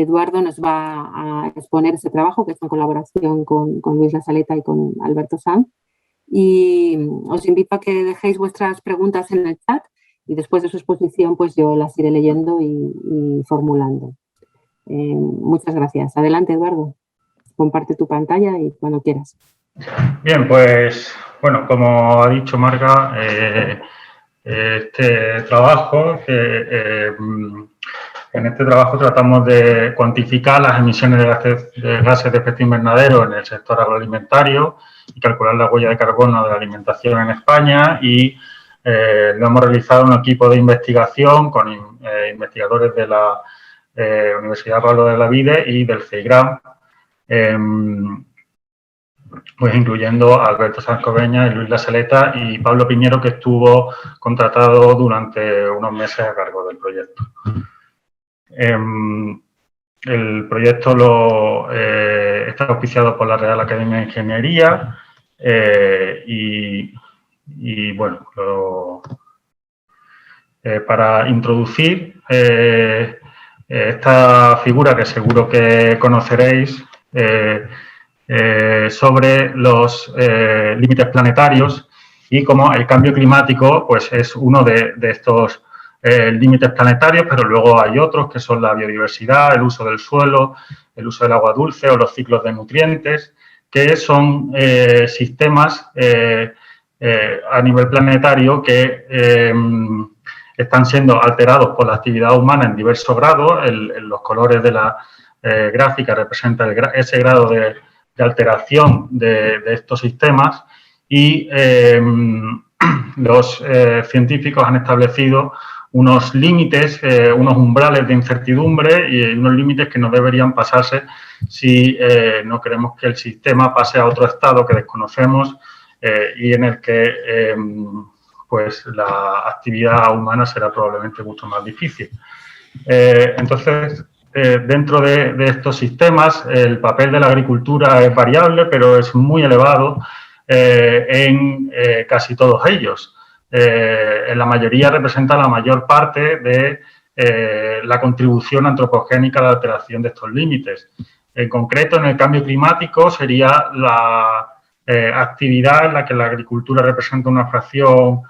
Eduardo nos va a exponer ese trabajo, que es en colaboración con Luis Lasaleta y con Alberto Sanz. Y os invito a que dejéis vuestras preguntas en el chat y después de su exposición pues yo las iré leyendo y formulando. Muchas gracias. Adelante, Eduardo. Comparte tu pantalla y cuando quieras. Bien, pues, bueno, como ha dicho Marga, este trabajo, en este trabajo tratamos de cuantificar las emisiones de gases de efecto invernadero en el sector agroalimentario y calcular la huella de carbono de la alimentación en España y lo hemos realizado un equipo de investigación con investigadores de la Universidad Pablo de Olavide y del CEIGRAM, pues incluyendo a Alberto Sanz Cobeña y Luis Lasaleta y Pablo Piñero, que estuvo contratado durante unos meses a cargo del proyecto. El proyecto está auspiciado por la Real Academia de Ingeniería y bueno, para introducir esta figura que seguro que conoceréis, sobre los límites planetarios y cómo el cambio climático pues, es uno de estos límites planetarios, pero luego hay otros que son la biodiversidad, el uso del suelo, el uso del agua dulce o los ciclos de nutrientes, que son sistemas a nivel planetario que están siendo alterados por la actividad humana en diversos grados. Los colores de la gráfica representan ese grado de alteración de estos sistemas y los científicos han establecido unos límites, unos umbrales de incertidumbre y unos límites que no deberían pasarse si no queremos que el sistema pase a otro estado que desconocemos y en el que pues la actividad humana será probablemente mucho más difícil. Entonces, dentro de estos sistemas, el papel de la agricultura es variable, pero es muy elevado en casi todos ellos. En la mayoría representa la mayor parte de la contribución antropogénica a la alteración de estos límites. En concreto, en el cambio climático sería la actividad en la que la agricultura representa una fracción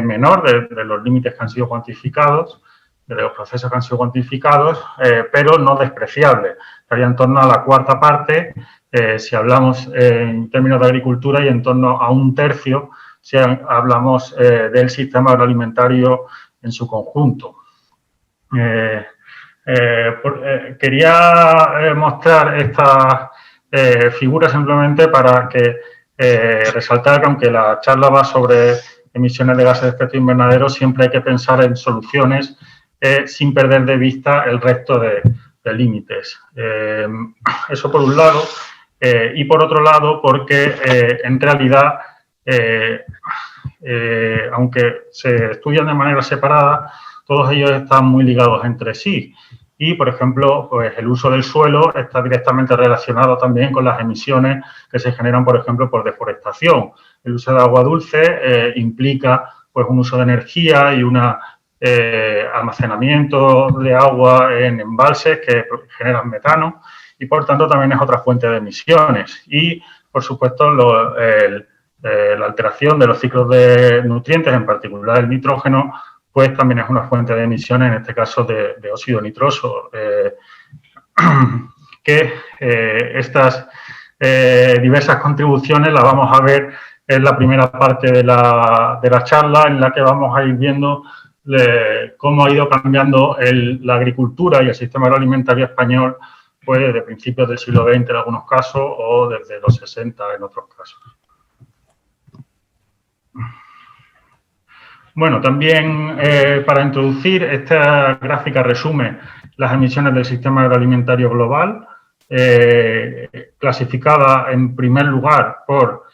menor de los límites que han sido cuantificados, de los procesos que han sido cuantificados, pero no despreciable. Estaría en torno a la cuarta parte, si hablamos en términos de agricultura, y en torno a un tercio si hablamos del sistema agroalimentario en su conjunto. Quería mostrar esta figura simplemente para que resaltar que aunque la charla va sobre emisiones de gases de efecto invernadero, siempre hay que pensar en soluciones sin perder de vista el resto de límites. Eso por un lado. Y por otro lado, porque en realidad, aunque se estudian de manera separada, todos ellos están muy ligados entre sí. Y, por ejemplo, pues el uso del suelo está directamente relacionado también con las emisiones que se generan, por ejemplo, por deforestación. El uso de agua dulce implica pues, un uso de energía y un almacenamiento de agua en embalses que generan metano y, por tanto, también es otra fuente de emisiones. Y, por supuesto, la alteración de los ciclos de nutrientes, en particular el nitrógeno, pues también es una fuente de emisiones, en este caso de óxido nitroso, que estas diversas contribuciones las vamos a ver en la primera parte de la charla, en la que vamos a ir viendo cómo ha ido cambiando la agricultura y el sistema agroalimentario español pues desde principios del siglo XX en algunos casos o desde los 60 en otros casos. Bueno, también para introducir, esta gráfica resume las emisiones del sistema agroalimentario global, clasificada en primer lugar por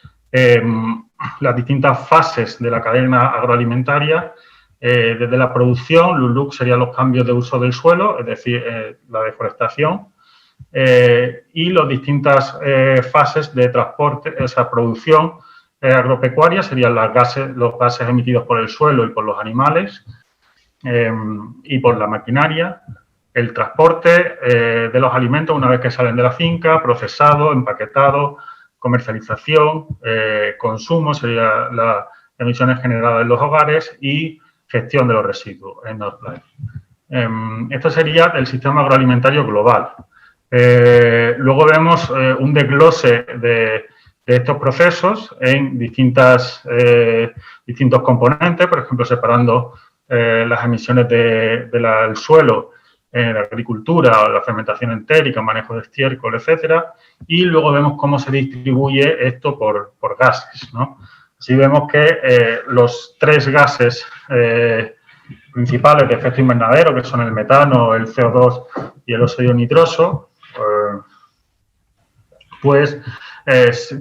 las distintas fases de la cadena agroalimentaria, desde la producción, LULUC serían los cambios de uso del suelo, es decir, la deforestación, y las distintas fases de transporte, esa producción agropecuaria serían los gases emitidos por el suelo y por los animales y por la maquinaria. el transporte de los alimentos una vez que salen de la finca, procesado, empaquetado, comercialización, consumo, serían las emisiones generadas en los hogares y gestión de los residuos en Northlife. Esto sería el sistema agroalimentario global. Luego vemos un desglose de estos procesos en distintos componentes, por ejemplo, separando las emisiones del suelo en la agricultura, la fermentación entérica, manejo de estiércol, etcétera, y luego vemos cómo se distribuye esto por gases, ¿no? Así vemos que los 3 gases principales de efecto invernadero, que son el metano, el CO2 y el óxido nitroso, pues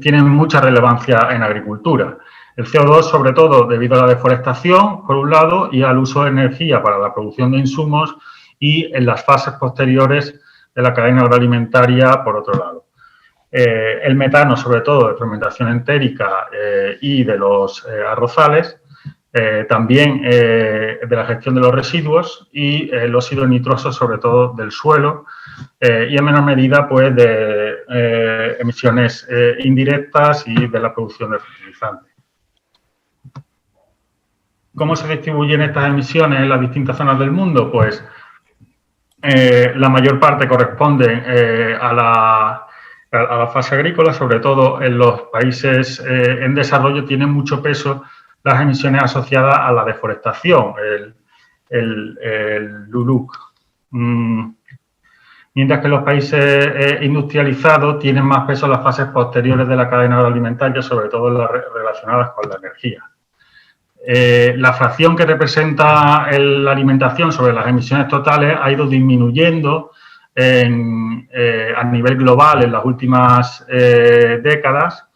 tienen mucha relevancia en agricultura. El CO2, sobre todo, debido a la deforestación, por un lado, y al uso de energía para la producción de insumos y en las fases posteriores de la cadena agroalimentaria, por otro lado. El metano, sobre todo, de fermentación entérica y de los arrozales, también de la gestión de los residuos y el óxido nitroso, sobre todo, del suelo y en menor medida, pues, de emisiones indirectas y de la producción de fertilizantes. ¿Cómo se distribuyen estas emisiones en las distintas zonas del mundo? Pues la mayor parte corresponde a la fase agrícola, sobre todo en los países en desarrollo tienen mucho peso las emisiones asociadas a la deforestación, el LULUC. Mientras que los países industrializados tienen más peso las fases posteriores de la cadena agroalimentaria, sobre todo las relacionadas con la energía. La fracción que representa la alimentación sobre las emisiones totales ha ido disminuyendo a nivel global en las últimas décadas,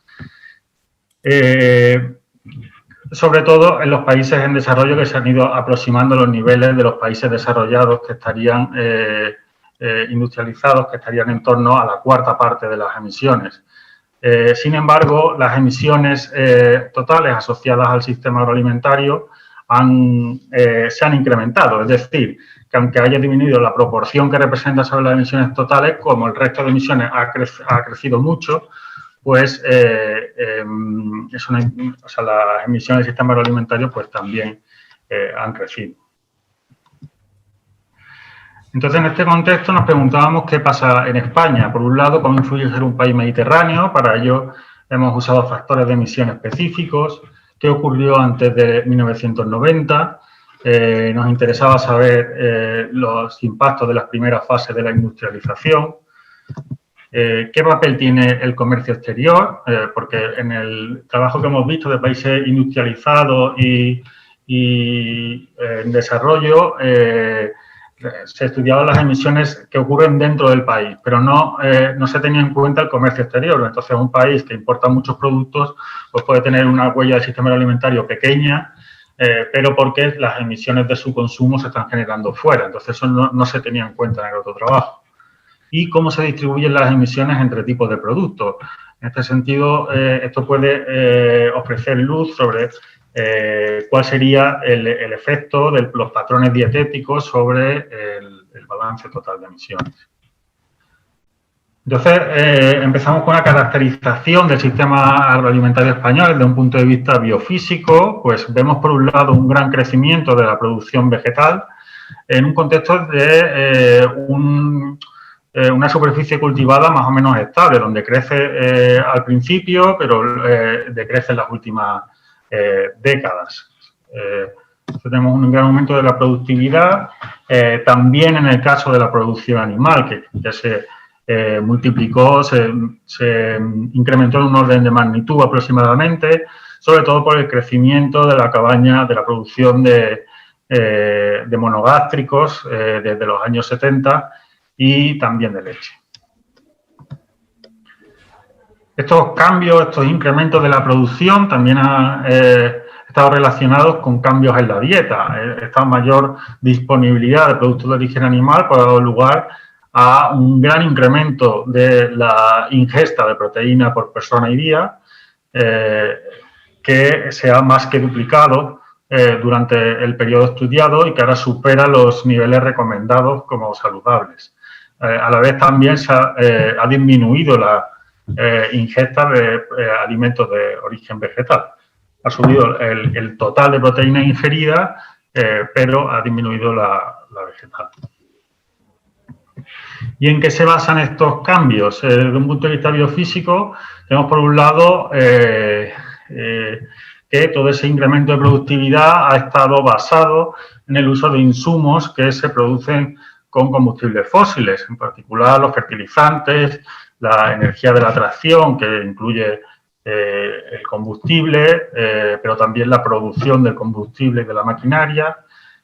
sobre todo en los países en desarrollo que se han ido aproximando a los niveles de los países desarrollados que estarían industrializados, que estarían en torno a la 1/4 parte de las emisiones. Sin embargo, las emisiones totales asociadas al sistema agroalimentario se han incrementado. Es decir, que aunque haya disminuido la proporción que representa sobre las emisiones totales, como el resto de emisiones ha crecido mucho, pues las emisiones del sistema agroalimentario pues también han crecido. Entonces, en este contexto nos preguntábamos qué pasa en España. Por un lado, cómo influye ser un país mediterráneo. Para ello hemos usado factores de emisión específicos. ¿Qué ocurrió antes de 1990? Nos interesaba saber los impactos de las primeras fases de la industrialización. ¿Qué papel tiene el comercio exterior? Porque en el trabajo que hemos visto de países industrializados y en desarrollo, se estudiaban las emisiones que ocurren dentro del país, pero no se tenía en cuenta el comercio exterior. Entonces, un país que importa muchos productos pues puede tener una huella del sistema alimentario pequeña, pero porque las emisiones de su consumo se están generando fuera. Entonces, eso no se tenía en cuenta en el otro trabajo. Y cómo se distribuyen las emisiones entre tipos de productos. En este sentido, esto puede ofrecer luz sobre cuál sería el efecto de los patrones dietéticos sobre el balance total de emisiones. Entonces, empezamos con la caracterización del sistema agroalimentario español desde un punto de vista biofísico. Pues vemos, por un lado, un gran crecimiento de la producción vegetal en un contexto de una superficie cultivada más o menos estable, donde crece al principio, pero decrece en las últimas décadas. Tenemos un gran aumento de la productividad, también en el caso de la producción animal, que ya se multiplicó, se incrementó en un orden de magnitud aproximadamente, sobre todo por el crecimiento de la cabaña, de la producción de monogástricos desde los años 70 y también de leche. Estos cambios, estos incrementos de la producción también han estado relacionados con cambios en la dieta. Esta mayor disponibilidad de productos de origen animal ha dado lugar a un gran incremento de la ingesta de proteína por persona y día, que se ha más que duplicado durante el periodo estudiado y que ahora supera los niveles recomendados como saludables. A la vez también se ha disminuido la ingesta de alimentos de origen vegetal. Ha subido el total de proteína ingerida, pero ha disminuido la vegetal. ¿Y en qué se basan estos cambios? Desde un punto de vista biofísico, tenemos por un lado que todo ese incremento de productividad ha estado basado en el uso de insumos que se producen con combustibles fósiles, en particular los fertilizantes, la energía de la tracción, que incluye el combustible, pero también la producción del combustible y de la maquinaria,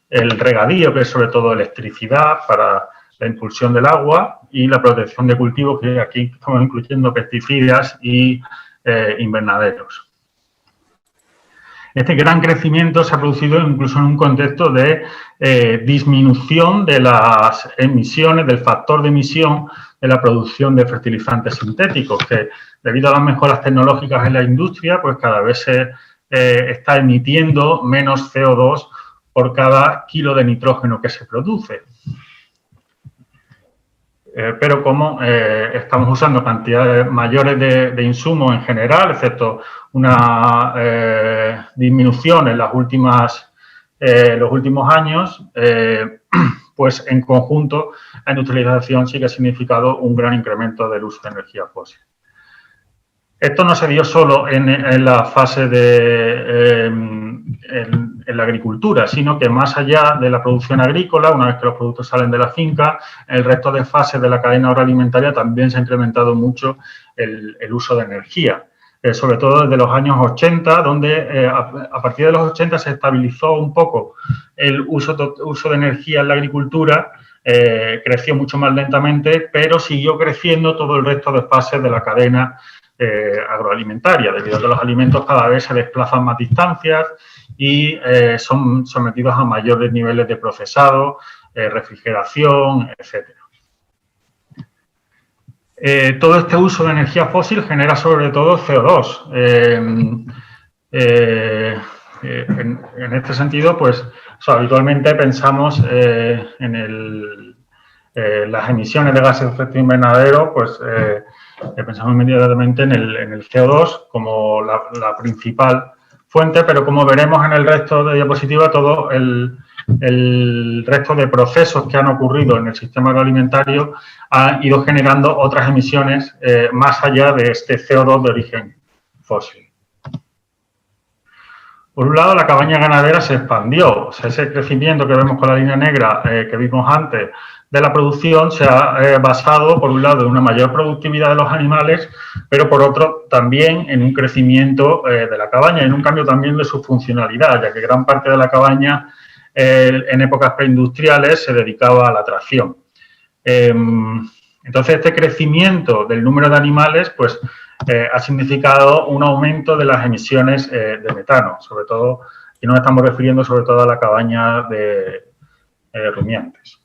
el regadío, que es sobre todo electricidad para la impulsión del agua, y la protección de cultivos, que aquí estamos incluyendo pesticidas y invernaderos. Este gran crecimiento se ha producido incluso en un contexto de disminución de las emisiones, del factor de emisión de la producción de fertilizantes sintéticos, que debido a las mejoras tecnológicas en la industria, pues cada vez se está emitiendo menos CO2 por cada kilo de nitrógeno que se produce. Pero como estamos usando cantidades mayores de insumos en general, excepto una disminución en los últimos años, pues en conjunto la industrialización sí que ha significado un gran incremento del uso de energía fósil. Esto no se dio solo en la fase de en la agricultura, sino que más allá de la producción agrícola, una vez que los productos salen de la finca, en el resto de fases de la cadena agroalimentaria también se ha incrementado mucho el uso de energía. Sobre todo desde los años 80, donde a partir de los 80 se estabilizó un poco el uso de energía en la agricultura, creció mucho más lentamente, pero siguió creciendo todo el resto de fases de la cadena agroalimentaria, debido a que los alimentos cada vez se desplazan más distancias y son sometidos a mayores niveles de procesado, refrigeración, etcétera. Todo este uso de energía fósil genera sobre todo CO2. En este sentido, pues habitualmente pensamos en las emisiones de gases de efecto invernadero, pues pensamos inmediatamente en el CO2 como la principal fuente, pero como veremos en el resto de diapositivas, todo el resto de procesos que han ocurrido en el sistema agroalimentario han ido generando otras emisiones más allá de este CO2 de origen fósil. Por un lado, la cabaña ganadera se expandió. O sea, ese crecimiento que vemos con la línea negra que vimos antes de la producción se ha basado, por un lado, en una mayor productividad de los animales, pero por otro, también en un crecimiento de la cabaña, en un cambio también de su funcionalidad, ya que gran parte de la cabaña en épocas preindustriales se dedicaba a la tracción. Entonces, este crecimiento del número de animales, pues, ha significado un aumento de las emisiones de metano, sobre todo, y nos estamos refiriendo sobre todo a la cabaña de rumiantes.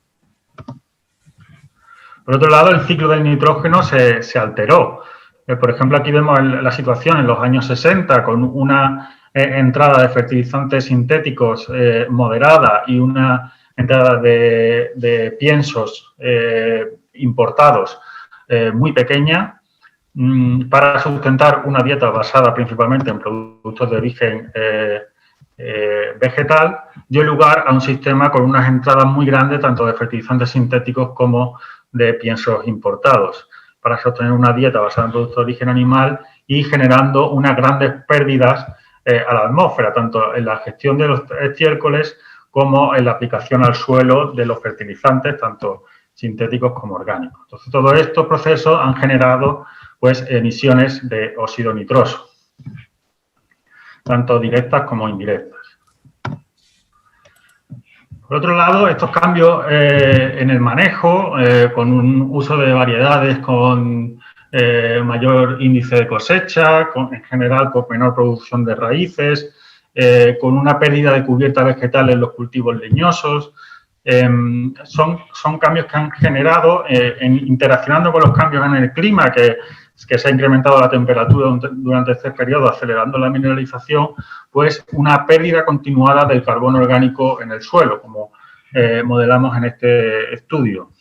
Por otro lado, el ciclo del nitrógeno se alteró. Por ejemplo, aquí vemos la situación en los años 60 con una entrada de fertilizantes sintéticos moderada y una entrada de piensos importados muy pequeña para sustentar una dieta basada principalmente en productos de origen vegetal, dio lugar a un sistema con unas entradas muy grandes tanto de fertilizantes sintéticos como de piensos importados, para sostener una dieta basada en productos de origen animal y generando unas grandes pérdidas a la atmósfera, tanto en la gestión de los estiércoles como en la aplicación al suelo de los fertilizantes, tanto sintéticos como orgánicos. Entonces, todos estos procesos han generado, pues, emisiones de óxido nitroso, tanto directas como indirectas. Por otro lado, estos cambios en el manejo, con un uso de variedades con mayor índice de cosecha, en general con menor producción de raíces, con una pérdida de cubierta vegetal en los cultivos leñosos, son cambios que han generado, interaccionando con los cambios en el clima, que que se ha incrementado la temperatura durante este periodo, acelerando la mineralización, pues una pérdida continuada del carbono orgánico en el suelo, como modelamos en este estudio.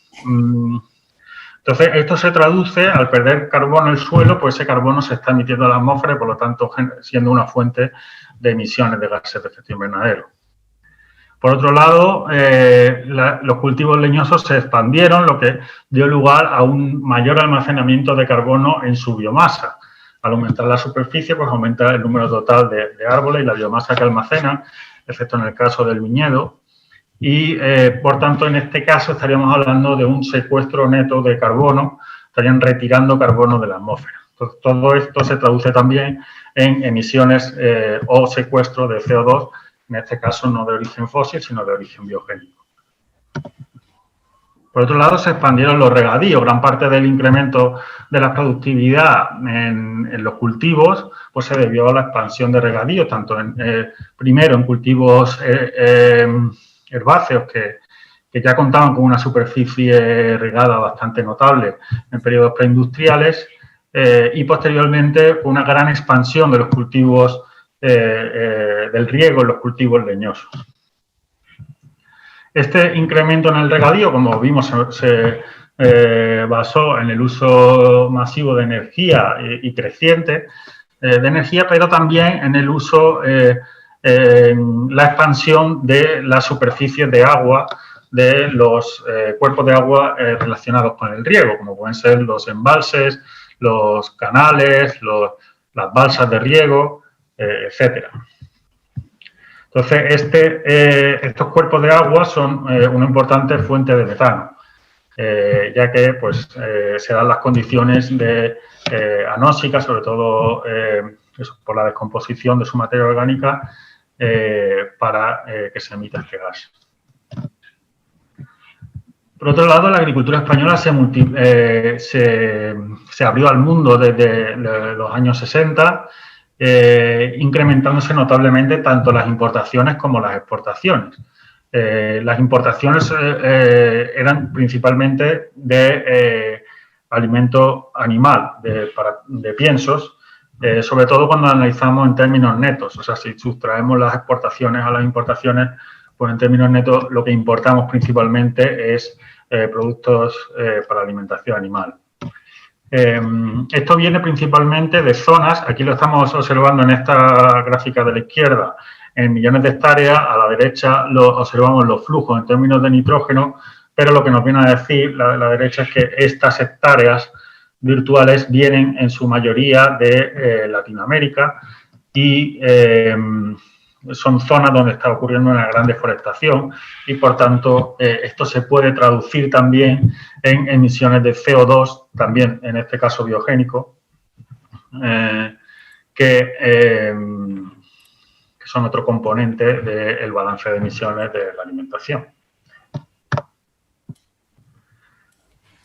Entonces, esto se traduce, al perder carbono en el suelo, pues ese carbono se está emitiendo a la atmósfera y, por lo tanto, siendo una fuente de emisiones de gases de efecto invernadero. Por otro lado, los cultivos leñosos se expandieron, lo que dio lugar a un mayor almacenamiento de carbono en su biomasa. Al aumentar la superficie, pues aumenta el número total de árboles y la biomasa que almacenan, excepto en el caso del viñedo. Y, por tanto, en este caso estaríamos hablando de un secuestro neto de carbono, estarían retirando carbono de la atmósfera. Entonces, todo esto se traduce también en emisiones o secuestro de CO2, en este caso no de origen fósil, sino de origen biogénico. Por otro lado, se expandieron los regadíos. Gran parte del incremento de la productividad en los cultivos pues se debió a la expansión de regadíos, tanto primero en cultivos herbáceos que ya contaban con una superficie regada bastante notable en periodos preindustriales y posteriormente una gran expansión de los cultivos del riego en los cultivos leñosos. Este incremento en el regadío, como vimos, se basó en el uso masivo de energía y creciente de energía, pero también en el uso la expansión de las superficies de agua de los cuerpos de agua relacionados con el riego, como pueden ser los embalses, los canales, las balsas de riego, etcétera. Entonces, estos cuerpos de agua son una importante fuente de metano, ya que pues, se dan las condiciones anóxicas, sobre todo por la descomposición de su materia orgánica, para que se emita este gas. Por otro lado, la agricultura española se abrió al mundo desde los años 60, incrementándose notablemente tanto las importaciones como las exportaciones. Las importaciones eran principalmente de alimento animal, de piensos, sobre todo cuando analizamos en términos netos. O sea, si sustraemos las exportaciones a las importaciones, pues en términos netos lo que importamos principalmente es productos para alimentación animal. Esto viene principalmente de zonas, aquí lo estamos observando en esta gráfica de la izquierda, en millones de hectáreas, a la derecha observamos los flujos en términos de nitrógeno, pero lo que nos viene a decir la derecha es que estas hectáreas virtuales vienen en su mayoría de Latinoamérica y son zonas donde está ocurriendo una gran deforestación y, por tanto, esto se puede traducir también en emisiones de CO2, también en este caso biogénico, que son otro componente del balance de emisiones de la alimentación.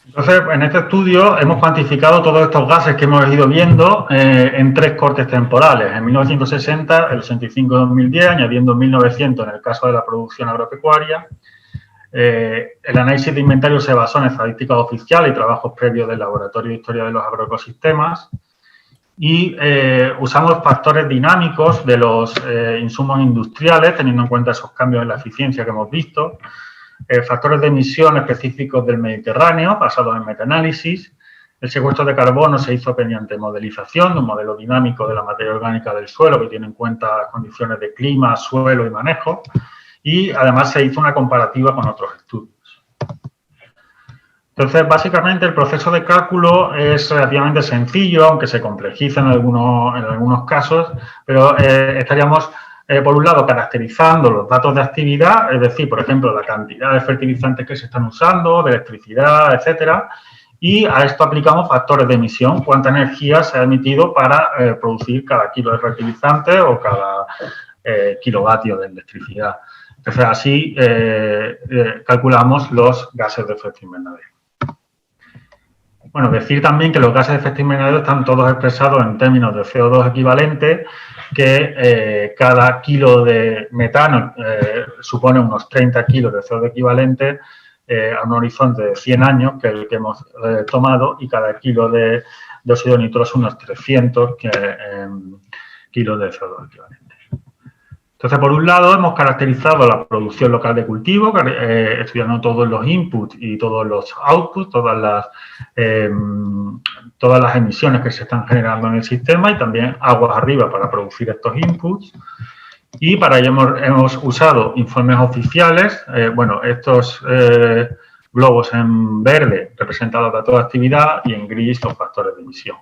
Entonces, en este estudio hemos cuantificado todos estos gases que hemos ido viendo en 3 cortes temporales. En 1960, el 85 y 2010, añadiendo 1900 en el caso de la producción agropecuaria. El análisis de inventario se basó en estadísticas oficiales y trabajos previos del Laboratorio de Historia de los Agroecosistemas. Y usamos factores dinámicos de los insumos industriales, teniendo en cuenta esos cambios en la eficiencia que hemos visto. Factores de emisión específicos del Mediterráneo, basados en metaanálisis. El secuestro de carbono se hizo mediante modelización de un modelo dinámico de la materia orgánica del suelo que tiene en cuenta condiciones de clima, suelo y manejo. Y además se hizo una comparativa con otros estudios. Entonces, básicamente el proceso de cálculo es relativamente sencillo, aunque se complejiza en algunos casos, pero estaríamos, por un lado, caracterizando los datos de actividad, es decir, por ejemplo, la cantidad de fertilizantes que se están usando, de electricidad, etcétera, y a esto aplicamos factores de emisión, cuánta energía se ha emitido para producir cada kilo de fertilizante o cada kilovatio de electricidad. Entonces, así calculamos los gases de efecto invernadero. Bueno, decir también que los gases de efecto invernadero están todos expresados en términos de CO2 equivalente, que cada kilo de metano supone unos 30 kilos de CO2 equivalente a un horizonte de 100 años, que es el que hemos tomado, y cada kilo de de óxido nitroso unos 300 kilos de CO2 equivalente. Entonces, por un lado, hemos caracterizado la producción local de cultivo, estudiando todos los inputs y todos los outputs, todas las emisiones que se están generando en el sistema y también aguas arriba para producir estos inputs. Y para ello hemos usado informes oficiales. Bueno, estos globos en verde representan los datos de actividad y en gris los factores de emisión.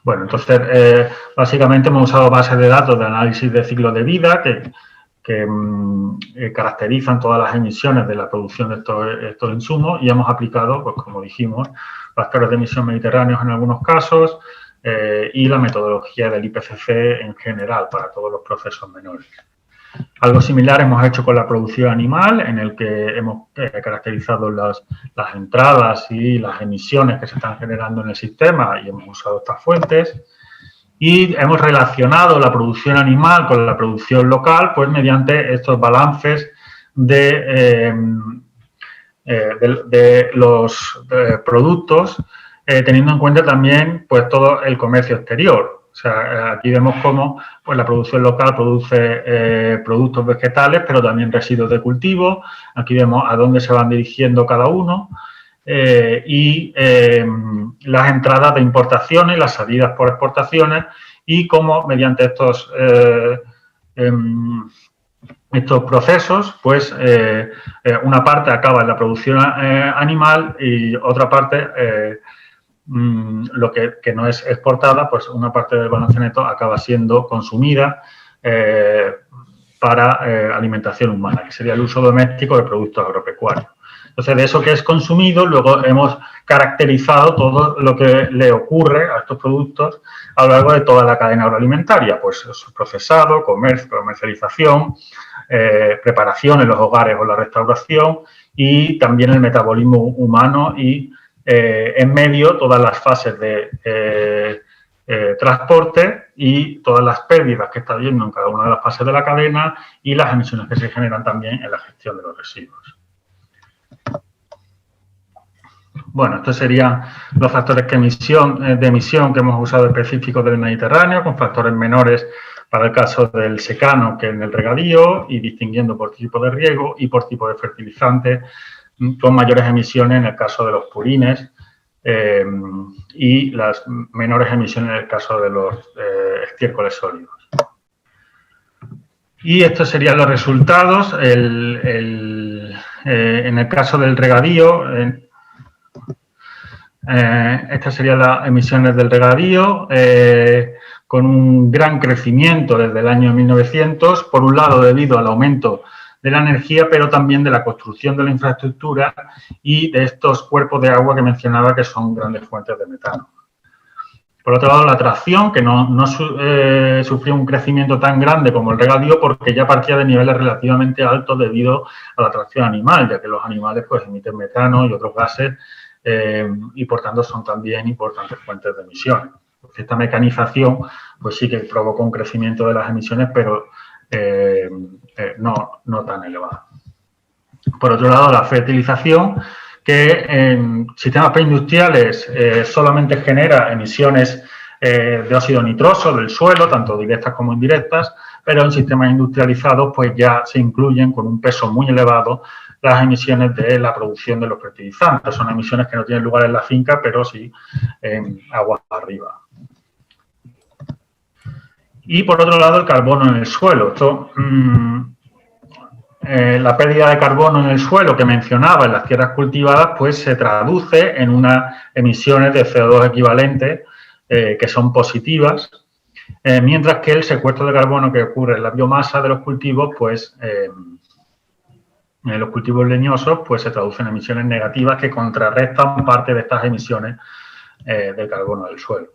Bueno, entonces, básicamente hemos usado bases de datos de análisis de ciclo de vida que caracterizan todas las emisiones de la producción de estos insumos y hemos aplicado, pues como dijimos, factores de emisión mediterráneos en algunos casos y la metodología del IPCC en general para todos los procesos menores. Algo similar hemos hecho con la producción animal, en el que hemos caracterizado las entradas y las emisiones que se están generando en el sistema y hemos usado estas fuentes. Y hemos relacionado la producción animal con la producción local, pues mediante estos balances de los productos, teniendo en cuenta también pues todo el comercio exterior. O sea, aquí vemos cómo pues, la producción local produce productos vegetales, pero también residuos de cultivo. Aquí vemos a dónde se van dirigiendo cada uno y las entradas de importaciones, las salidas por exportaciones y cómo mediante estos procesos, pues una parte acaba en la producción animal y otra parte lo que no es exportada, pues una parte del balance neto acaba siendo consumida para alimentación humana, que sería el uso doméstico de productos agropecuarios. Entonces, de eso que es consumido, luego hemos caracterizado todo lo que le ocurre a estos productos a lo largo de toda la cadena agroalimentaria, pues su procesado, comercio, comercialización, preparación en los hogares o la restauración y también el metabolismo humano y en medio todas las fases de transporte y todas las pérdidas que está habiendo en cada una de las fases de la cadena y las emisiones que se generan también en la gestión de los residuos. Bueno, estos serían los factores de emisión que hemos usado específicos del Mediterráneo, con factores menores para el caso del secano que en el regadío y distinguiendo por tipo de riego y por tipo de fertilizante, con mayores emisiones en el caso de los purines y las menores emisiones en el caso de los estiércoles sólidos. Y estos serían los resultados. En el caso del regadío, estas serían las emisiones del regadío, con un gran crecimiento desde el año 1900, por un lado debido al aumento de la energía, pero también de la construcción de la infraestructura y de estos cuerpos de agua que mencionaba que son grandes fuentes de metano. Por otro lado, la tracción, que no sufrió un crecimiento tan grande como el regadío porque ya partía de niveles relativamente altos debido a la tracción animal, ya que los animales pues, emiten metano y otros gases y, por tanto, son también importantes fuentes de emisiones. Esta mecanización pues sí que provocó un crecimiento de las emisiones, pero no tan elevado. Por otro lado, la fertilización, que en sistemas preindustriales solamente genera emisiones de óxido nitroso del suelo, tanto directas como indirectas, pero en sistemas industrializados pues ya se incluyen con un peso muy elevado las emisiones de la producción de los fertilizantes. Son emisiones que no tienen lugar en la finca, pero sí en aguas arriba. Y por otro lado, el carbono en el suelo. Esto, la pérdida de carbono en el suelo que mencionaba en las tierras cultivadas, pues se traduce en unas emisiones de CO2 equivalentes que son positivas, mientras que el secuestro de carbono que ocurre en la biomasa de los cultivos, pues en los cultivos leñosos, pues se traducen en emisiones negativas que contrarrestan parte de estas emisiones de carbono del suelo.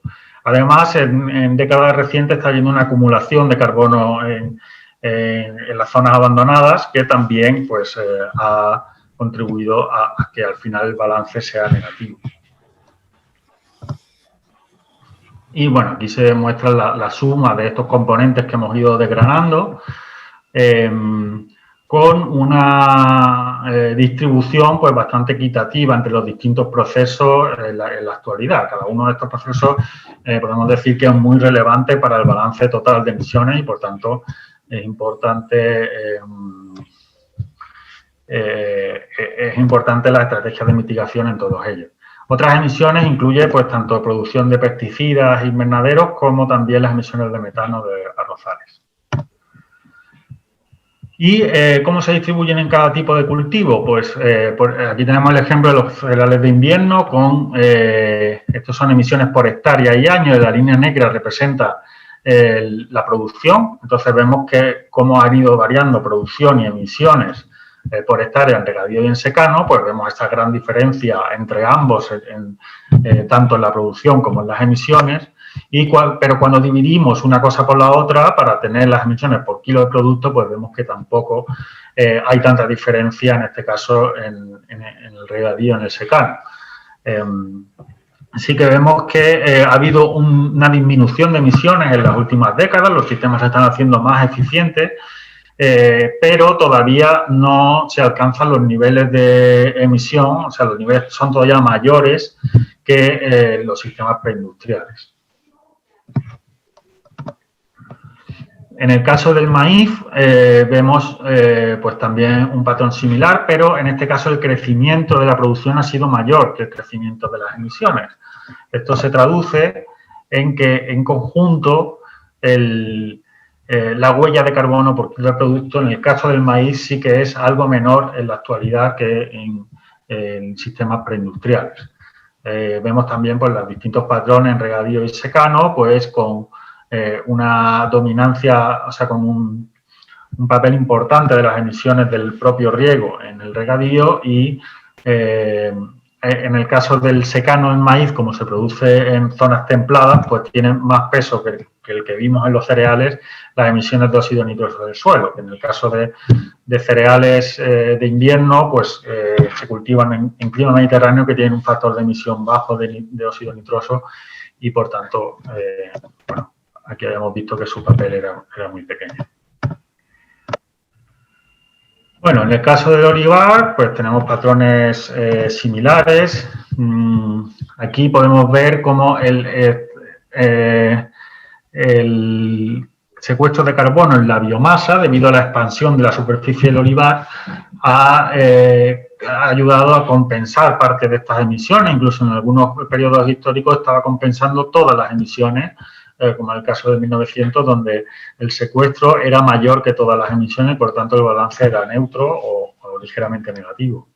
Además, en décadas recientes está habiendo una acumulación de carbono en las zonas abandonadas que también pues, ha contribuido a que al final el balance sea negativo. Y bueno, aquí se muestra la suma de estos componentes que hemos ido desgranando con una distribución pues bastante equitativa entre los distintos procesos en la actualidad. Cada uno de estos procesos podemos decir que es muy relevante para el balance total de emisiones y, por tanto, es importante la estrategia de mitigación en todos ellos. Otras emisiones incluye pues tanto producción de pesticidas e invernaderos como también las emisiones de metano de arrozales. ¿Y cómo se distribuyen en cada tipo de cultivo? Pues aquí tenemos el ejemplo de los cereales de invierno con, estos son emisiones por hectárea y año, y la línea negra representa la producción. Entonces vemos que cómo han ido variando producción y emisiones por hectárea en regadío y en secano, pues vemos esta gran diferencia entre ambos, tanto en la producción como en las emisiones. Pero cuando dividimos una cosa por la otra, para tener las emisiones por kilo de producto, pues vemos que tampoco hay tanta diferencia, en este caso, en el regadío, en el secano. Sí que vemos que ha habido una disminución de emisiones en las últimas décadas, los sistemas se están haciendo más eficientes, pero todavía no se alcanzan los niveles de emisión, o sea, los niveles son todavía mayores que los sistemas preindustriales. En el caso del maíz vemos pues también un patrón similar, pero en este caso el crecimiento de la producción ha sido mayor que el crecimiento de las emisiones. Esto se traduce en que en conjunto la huella de carbono por kilo de producto en el caso del maíz sí que es algo menor en la actualidad que en sistemas preindustriales. Vemos también pues, los distintos patrones en regadío y secano, pues con una dominancia, o sea, con un papel importante de las emisiones del propio riego en el regadío y en el caso del secano en maíz, como se produce en zonas templadas, pues tiene más peso que el que vimos en los cereales, las emisiones de óxido nitroso del suelo. En el caso de cereales de invierno, pues se cultivan en clima mediterráneo que tienen un factor de emisión bajo de óxido nitroso y, por tanto, bueno, aquí habíamos visto que su papel era muy pequeño. Bueno, en el caso del olivar, pues tenemos patrones similares. Aquí podemos ver cómo el secuestro de carbono en la biomasa, debido a la expansión de la superficie del olivar, ha ayudado a compensar parte de estas emisiones. Incluso en algunos periodos históricos estaba compensando todas las emisiones, como en el caso de 1900, donde el secuestro era mayor que todas las emisiones, por tanto el balance era neutro o ligeramente negativo.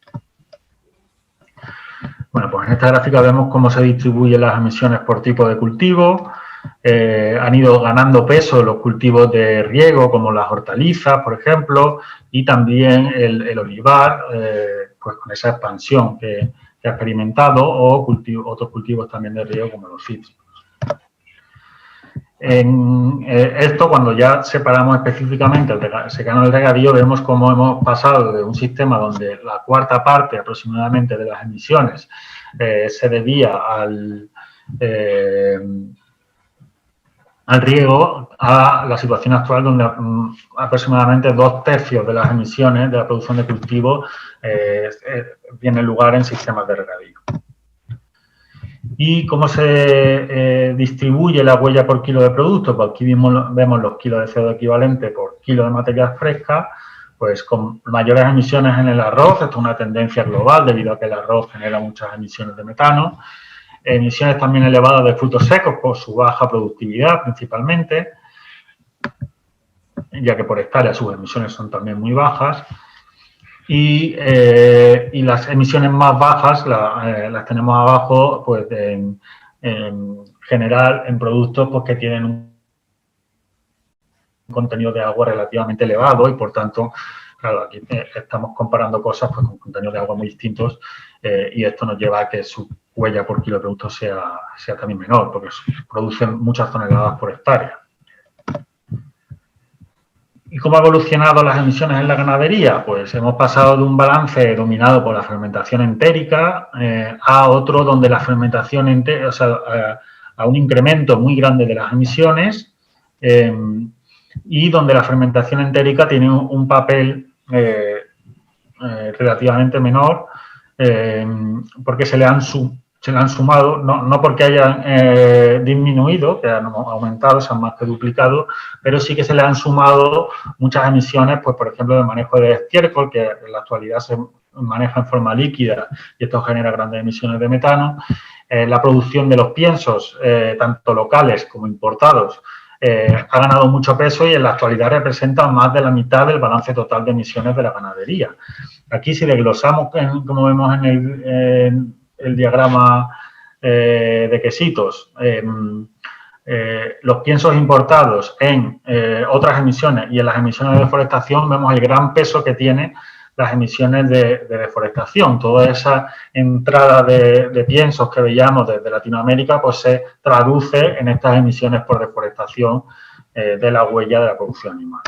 Bueno, pues en esta gráfica vemos cómo se distribuyen las emisiones por tipo de cultivo. Han ido ganando peso los cultivos de riego, como las hortalizas, por ejemplo, y también el olivar, pues con esa expansión que ha experimentado, o otros cultivos también de riego, como los cítricos. En esto, cuando ya separamos específicamente el secano del regadío, vemos cómo hemos pasado de un sistema donde la cuarta parte aproximadamente de las emisiones se debía al riego, a la situación actual donde aproximadamente 2/3 de las emisiones de la producción de cultivo tienen lugar en sistemas de regadío. ¿Y cómo se distribuye la huella por kilo de producto? Pues aquí vemos los kilos de CO2 equivalente por kilo de materia fresca, pues con mayores emisiones en el arroz. Esto es una tendencia global debido a que el arroz genera muchas emisiones de metano. Emisiones también elevadas de frutos secos por su baja productividad principalmente, ya que por hectárea sus emisiones son también muy bajas. Y las emisiones más bajas las tenemos abajo, pues en general en productos pues, que tienen un contenido de agua relativamente elevado y, por tanto, claro, aquí estamos comparando cosas pues, con contenidos de agua muy distintos y esto nos lleva a que su huella por kilo de producto sea también menor, porque producen muchas toneladas por hectárea. ¿Y cómo ha evolucionado las emisiones en la ganadería? Pues hemos pasado de un balance dominado por la fermentación entérica a otro donde la fermentación entérica, o sea, a un incremento muy grande de las emisiones y donde la fermentación entérica tiene un papel relativamente menor, porque se le han sumado, no porque hayan disminuido, que han aumentado, se han más que duplicado, pero sí que se le han sumado muchas emisiones, pues por ejemplo, de manejo de estiércol, que en la actualidad se maneja en forma líquida y esto genera grandes emisiones de metano. La producción de los piensos, tanto locales como importados, ha ganado mucho peso y en la actualidad representa más de la mitad del balance total de emisiones de la ganadería. Aquí, si desglosamos, como vemos en el diagrama de quesitos, los piensos importados en otras emisiones y en las emisiones de deforestación, vemos el gran peso que tiene las emisiones de deforestación. Toda esa entrada de piensos que veíamos desde Latinoamérica, pues se traduce en estas emisiones por deforestación de la huella de la producción animal.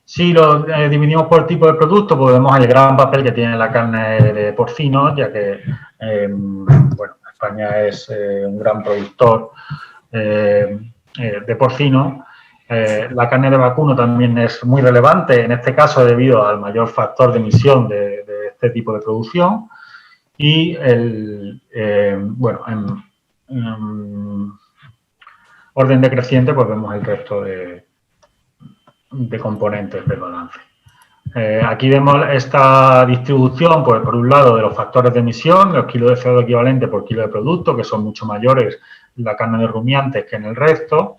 Si lo dividimos por tipo de producto, pues vemos el gran papel que tiene la carne de porcino, ya que bueno, España es un gran productor de porcino. La carne de vacuno también es muy relevante, en este caso debido al mayor factor de emisión de este tipo de producción. Y bueno, en orden decreciente, pues vemos el resto de componentes del balance. Aquí vemos esta distribución, pues por un lado, de los factores de emisión, los kilos de CO2 equivalente por kilo de producto, que son mucho mayores en la carne de rumiantes que en el resto.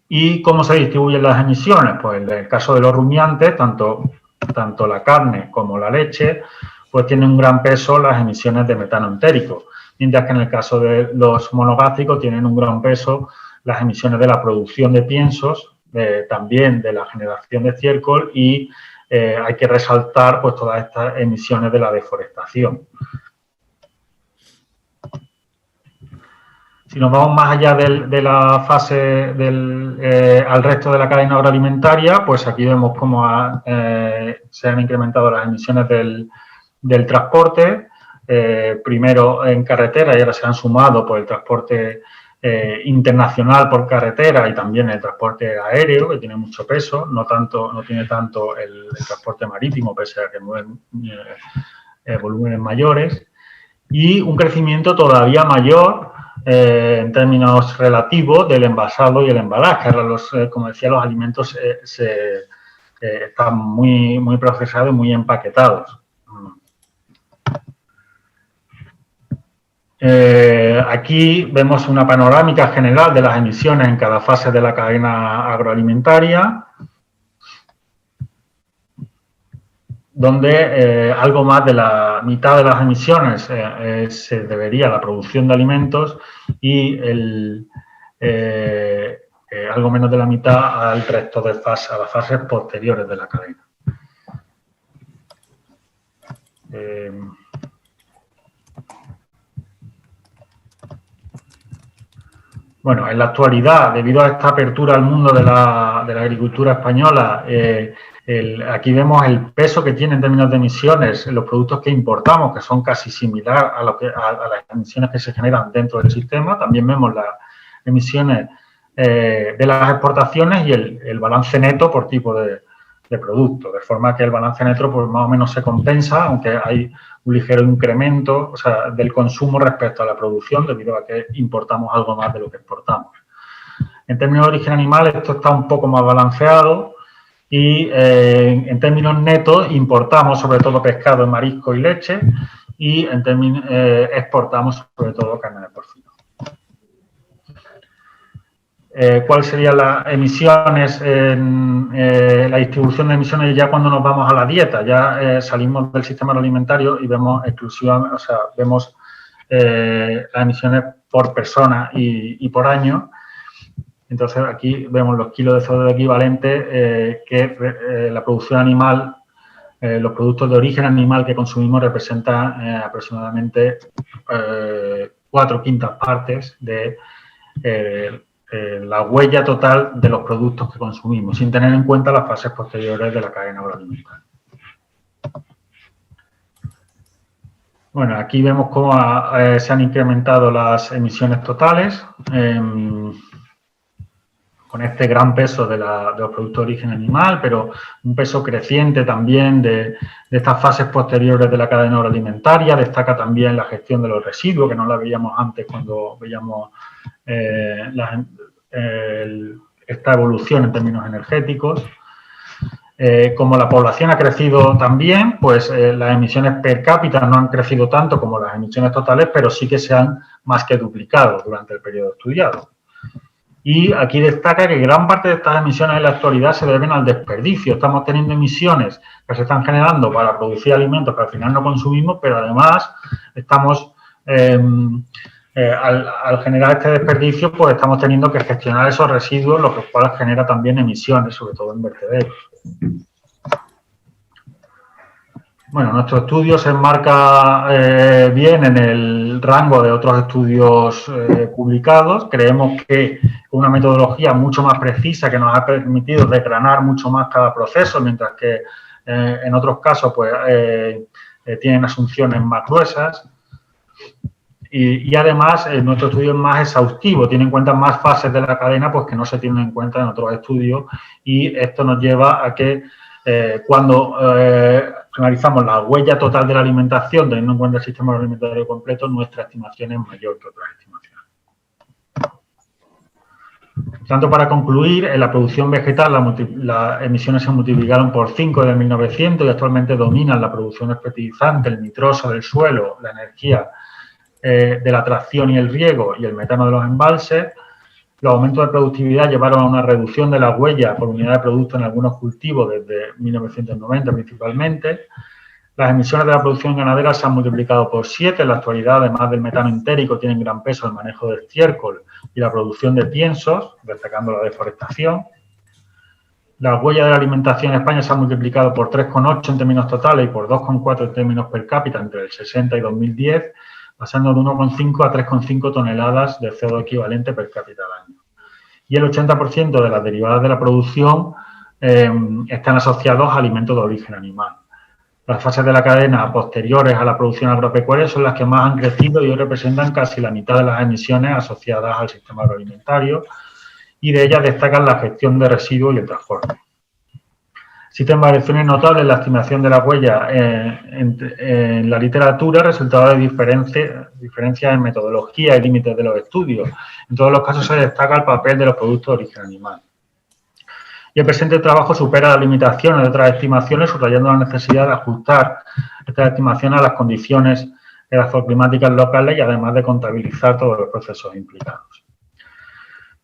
¿Y cómo se distribuyen las emisiones? Pues en el caso de los rumiantes, tanto la carne como la leche, pues tienen un gran peso las emisiones de metano entérico, mientras que en el caso de los monogástricos tienen un gran peso las emisiones de la producción de piensos, también de la generación de estiércol y hay que resaltar pues todas estas emisiones de la deforestación. Si nos vamos más allá de la fase al resto de la cadena agroalimentaria, pues aquí vemos cómo se han incrementado las emisiones del transporte, primero en carretera y ahora se han sumado pues, el transporte internacional por carretera y también el transporte aéreo, que tiene mucho peso, no tiene tanto el transporte marítimo, pese a que mueven volúmenes mayores, y un crecimiento todavía mayor en términos relativos del envasado y el embalaje. Como decía, los alimentos están muy procesados y muy empaquetados. Aquí vemos una panorámica general de las emisiones en cada fase de la cadena agroalimentaria, donde algo más de la mitad de las emisiones se debería a la producción de alimentos y algo menos de la mitad al resto de fases, a las fases posteriores de la cadena. Bueno, en la actualidad, debido a esta apertura al mundo de la agricultura española, aquí vemos el peso que tiene en términos de emisiones los productos que importamos, que son casi similares a las emisiones que se generan dentro del sistema. También vemos las emisiones de las exportaciones y el balance neto por tipo de producto, de forma que el balance neto pues, más o menos se compensa, aunque hay un ligero incremento, o sea, del consumo respecto a la producción, debido a que importamos algo más de lo que exportamos. En términos de origen animal, esto está un poco más balanceado y en términos netos importamos sobre todo pescado, marisco y leche y en términos exportamos sobre todo carne de porcino. ¿Cuáles serían las emisiones, la distribución de emisiones ya cuando nos vamos a la dieta? Ya salimos del sistema alimentario y vemos exclusivamente, o sea, vemos las emisiones por persona y por año. Entonces, aquí vemos los kilos de CO2 equivalente que la producción animal, los productos de origen animal que consumimos representan aproximadamente 4/5 partes de la huella total de los productos que consumimos, sin tener en cuenta las fases posteriores de la cadena agroalimentaria. Bueno, aquí vemos cómo se han incrementado las emisiones totales. con este gran peso de los productos de origen animal, pero un peso creciente también de estas fases posteriores de la cadena agroalimentaria. Destaca también la gestión de los residuos, que no la veíamos antes cuando veíamos esta evolución en términos energéticos. Como la población ha crecido también, pues las emisiones per cápita no han crecido tanto como las emisiones totales, pero sí que se han más que duplicado durante el periodo estudiado. Y aquí destaca que gran parte de estas emisiones en la actualidad se deben al desperdicio. Estamos teniendo emisiones que se están generando para producir alimentos que al final no consumimos, pero además estamos, al generar este desperdicio, pues estamos teniendo que gestionar esos residuos, lo cual genera también emisiones, sobre todo en vertederos. Bueno, nuestro estudio se enmarca bien en el rango de otros estudios publicados. Creemos que una metodología mucho más precisa que nos ha permitido desgranar mucho más cada proceso, mientras que en otros casos pues, tienen asunciones más gruesas. Y además nuestro estudio es más exhaustivo, tiene en cuenta más fases de la cadena pues, que no se tienen en cuenta en otros estudios, y esto nos lleva a que cuando analizamos la huella total de la alimentación, teniendo en cuenta el sistema alimentario completo, nuestra estimación es mayor que otras estimaciones. Por tanto, para concluir, en la producción vegetal las emisiones se multiplicaron por 5 desde 1900 y actualmente dominan la producción fertilizante, el nitroso del suelo, la energía de la tracción y el riego y el metano de los embalses. Los aumentos de productividad llevaron a una reducción de la huella por unidad de producto en algunos cultivos desde 1990 principalmente. Las emisiones de la producción ganadera se han multiplicado por 7. En la actualidad, además del metano entérico, tienen gran peso el manejo de estiércol y la producción de piensos, destacando la deforestación. La huella de la alimentación en España se ha multiplicado por 3,8 en términos totales y por 2,4 en términos per cápita entre el 60 y 2010, pasando de 1,5 a 3,5 toneladas de CO2 equivalente per cápita al año. Y el 80% de las derivadas de la producción están asociados a alimentos de origen animal. Las fases de la cadena posteriores a la producción agropecuaria son las que más han crecido y hoy representan casi la mitad de las emisiones asociadas al sistema agroalimentario, y de ellas destacan la gestión de residuos y el transporte. Existen variaciones notables en la estimación de la huella en la literatura, resultado de diferencias en metodología y límites de los estudios. En todos los casos se destaca el papel de los productos de origen animal. Y el presente trabajo supera las limitaciones de otras estimaciones, subrayando la necesidad de ajustar estas estimaciones a las condiciones edafoclimáticas locales y además de contabilizar todos los procesos implicados.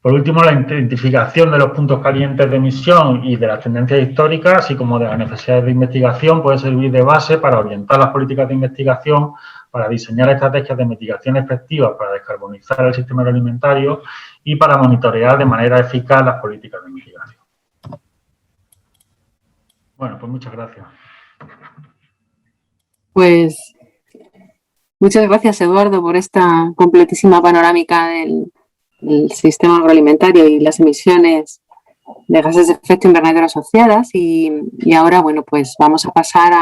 Por último, la identificación de los puntos calientes de emisión y de las tendencias históricas, así como de las necesidades de investigación, puede servir de base para orientar las políticas de investigación, para diseñar estrategias de mitigación efectivas para descarbonizar el sistema agroalimentario y para monitorear de manera eficaz las políticas de mitigación. Bueno, pues muchas gracias. Pues muchas gracias, Eduardo, por esta completísima panorámica del sistema agroalimentario y las emisiones de gases de efecto invernadero asociadas. Y ahora, bueno, pues vamos a pasar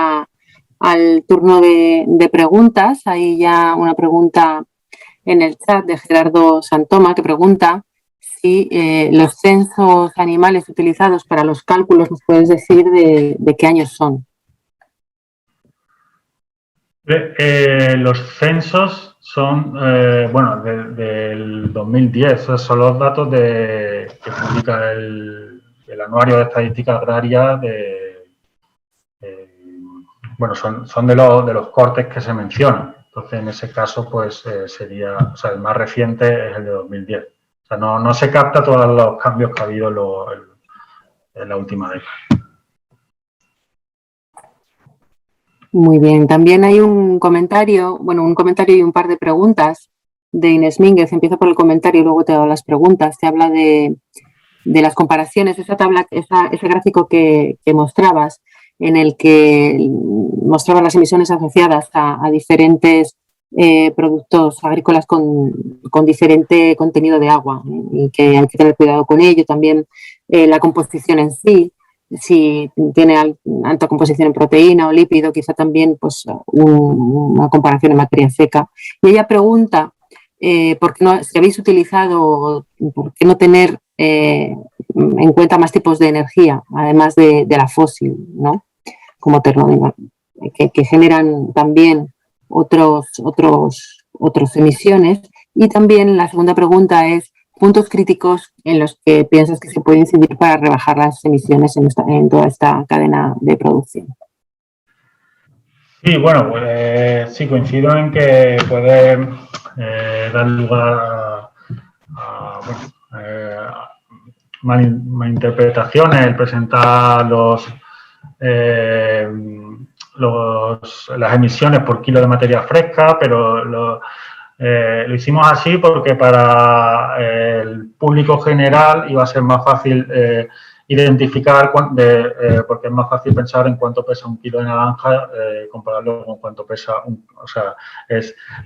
al turno de preguntas. Hay ya una pregunta en el chat de Gerardo Santoma que pregunta si los censos animales utilizados para los cálculos, ¿nos puedes decir de qué años son? Los censos son, bueno, del 2010, esos son los datos que publica el Anuario de Estadística Agraria, bueno, son de los cortes que se mencionan. Entonces, en ese caso, pues sería, o sea, el más reciente es el de 2010. O sea, no se capta todos los cambios que ha habido en la última década. Muy bien, también hay un comentario y un par de preguntas de Inés Mínguez. Empiezo por el comentario y luego te hago las preguntas. Te habla de las comparaciones, esa tabla, ese gráfico que mostrabas, en el que mostraba las emisiones asociadas a diferentes productos agrícolas con diferente contenido de agua, y que hay que tener cuidado con ello. También la composición en sí, si tiene alta composición en proteína o lípido, quizá también pues, una comparación en materia seca. Y ella pregunta ¿por qué no, si habéis utilizado, por qué no tener en cuenta más tipos de energía, además de la fósil, ¿no? Como que generan también otras emisiones. Y también la segunda pregunta es puntos críticos en los que piensas que se puede incidir para rebajar las emisiones en toda esta cadena de producción. Sí, bueno, pues sí, coincido en que puede dar lugar a malinterpretaciones el presentar las emisiones por kilo de materia fresca, pero lo hicimos así porque para el público general iba a ser más fácil identificar, porque es más fácil pensar en cuánto pesa un kilo de naranja, compararlo con cuánto pesa o sea,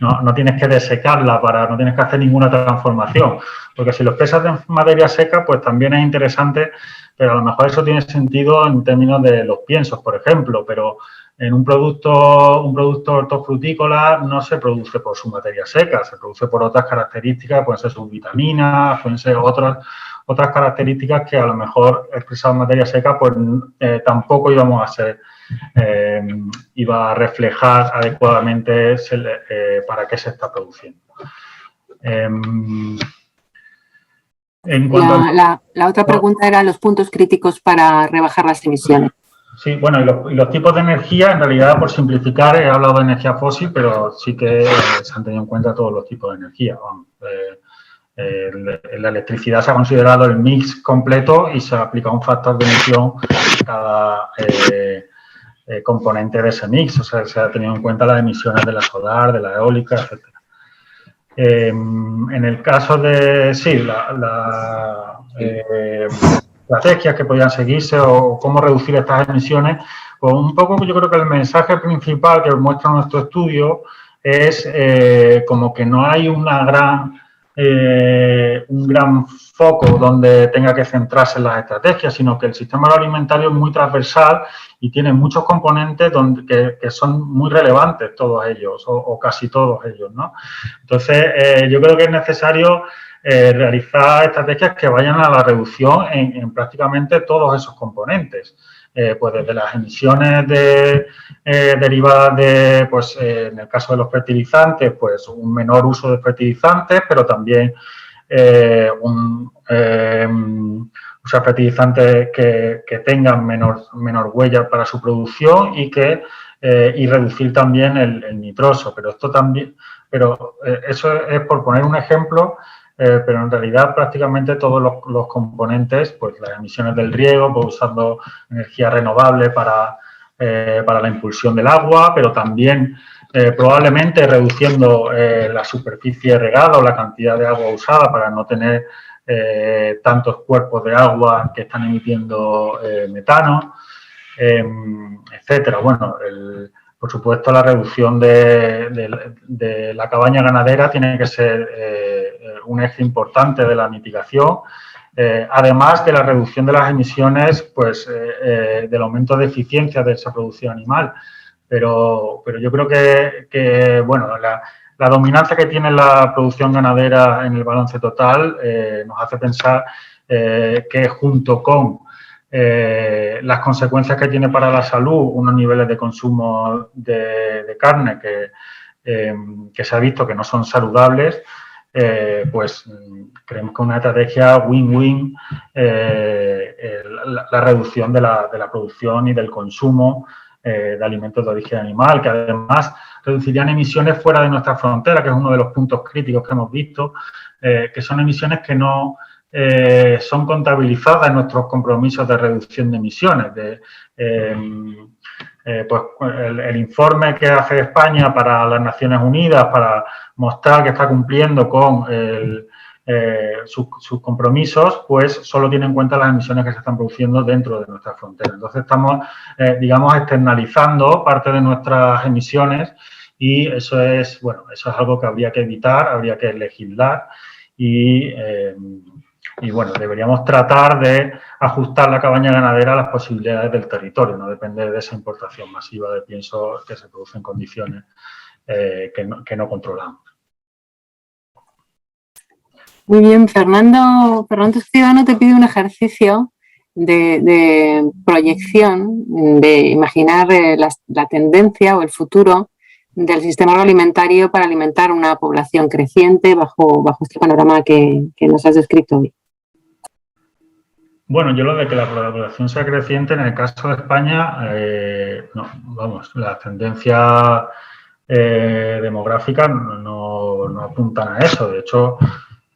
no tienes que desecarla, no tienes que hacer ninguna transformación, porque si los pesas de materia seca, pues también es interesante, pero a lo mejor eso tiene sentido en términos de los piensos, por ejemplo, pero en un producto hortofrutícola no se produce por su materia seca, se produce por otras características, pueden ser sus vitaminas, pueden ser otras características que a lo mejor expresadas en materia seca, pues tampoco iba a reflejar adecuadamente para qué se está produciendo. La otra pregunta era los puntos críticos para rebajar las emisiones. Sí, bueno, y los tipos de energía, en realidad, por simplificar, he hablado de energía fósil, pero sí que se han tenido en cuenta todos los tipos de energía. La electricidad se ha considerado el mix completo y se ha aplicado un factor de emisión a cada componente de ese mix. O sea, se ha tenido en cuenta las emisiones de la solar, de la eólica, etc. En el caso de, sí, estrategias que podían seguirse o cómo reducir estas emisiones, pues un poco yo creo que el mensaje principal que muestra nuestro estudio es como que no hay un gran foco donde tenga que centrarse en las estrategias, sino que el sistema agroalimentario es muy transversal y tiene muchos componentes que son muy relevantes todos ellos o casi todos ellos, ¿no? Entonces, yo creo que es necesario realizar estrategias que vayan a la reducción en prácticamente todos esos componentes. Pues desde las emisiones derivadas de, pues en el caso de los fertilizantes, pues un menor uso de fertilizantes, pero también usar fertilizantes que tengan menor huella para su producción y reducir también el nitroso. Pero eso es por poner un ejemplo. Pero en realidad prácticamente todos los componentes, pues las emisiones del riego, pues usando energía renovable para la impulsión del agua, pero también probablemente reduciendo la superficie regada o la cantidad de agua usada para no tener tantos cuerpos de agua que están emitiendo metano, etcétera. Bueno, por supuesto, la reducción de la cabaña ganadera tiene que ser un eje importante de la mitigación, además de la reducción de las emisiones, pues del aumento de eficiencia de esa producción animal. Pero yo creo que bueno, la dominancia que tiene la producción ganadera en el balance total nos hace pensar que junto con las consecuencias que tiene para la salud unos niveles de consumo de carne que se ha visto que no son saludables, pues creemos que una estrategia win-win la reducción de la producción y del consumo de alimentos de origen animal, que además reducirían emisiones fuera de nuestra frontera, que es uno de los puntos críticos que hemos visto, que son emisiones que no son contabilizadas en nuestros compromisos de reducción de emisiones. Pues el informe que hace España para las Naciones Unidas para mostrar que está cumpliendo con sus compromisos, pues solo tiene en cuenta las emisiones que se están produciendo dentro de nuestra frontera. Entonces estamos, digamos, externalizando parte de nuestras emisiones y eso es algo que habría que evitar, habría que legislar y bueno, deberíamos tratar de ajustar la cabaña ganadera a las posibilidades del territorio, no depender de esa importación masiva de pienso que se produce en condiciones que no controlamos. Muy bien, Fernando Escribano te pide un ejercicio de proyección, de imaginar la tendencia o el futuro del sistema agroalimentario para alimentar una población creciente bajo este panorama que nos has descrito hoy. Bueno, yo lo de que la población sea creciente, en el caso de España, las tendencias demográficas no apuntan a eso. De hecho,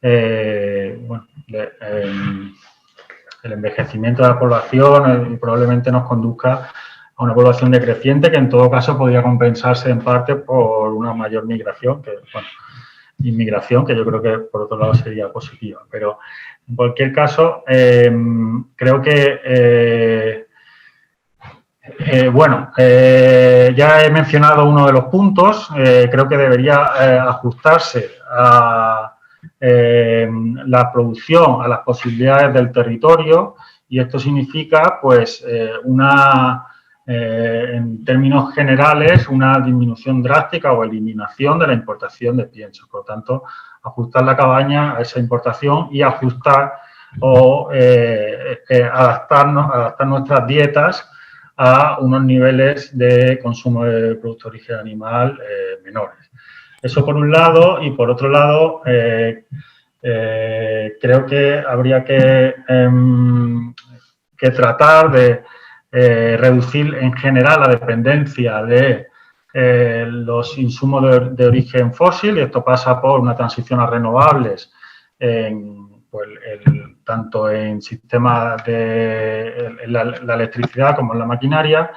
el envejecimiento de la población probablemente nos conduzca a una población decreciente que en todo caso podría compensarse en parte por una mayor migración, inmigración, que yo creo que por otro lado sería positiva. Pero en cualquier caso, creo que, ya he mencionado uno de los puntos, creo que debería ajustarse a la producción, a las posibilidades del territorio, y esto significa, pues, en términos generales, una disminución drástica o eliminación de la importación de pienso. Por lo tanto, ajustar la cabaña a esa importación y ajustar o adaptar nuestras dietas a unos niveles de consumo de producto de origen animal menores. Eso por un lado, y por otro lado, creo que habría que tratar de reducir en general la dependencia de los insumos de origen fósil, y esto pasa por una transición a renovables, tanto en sistemas de la electricidad como en la maquinaria,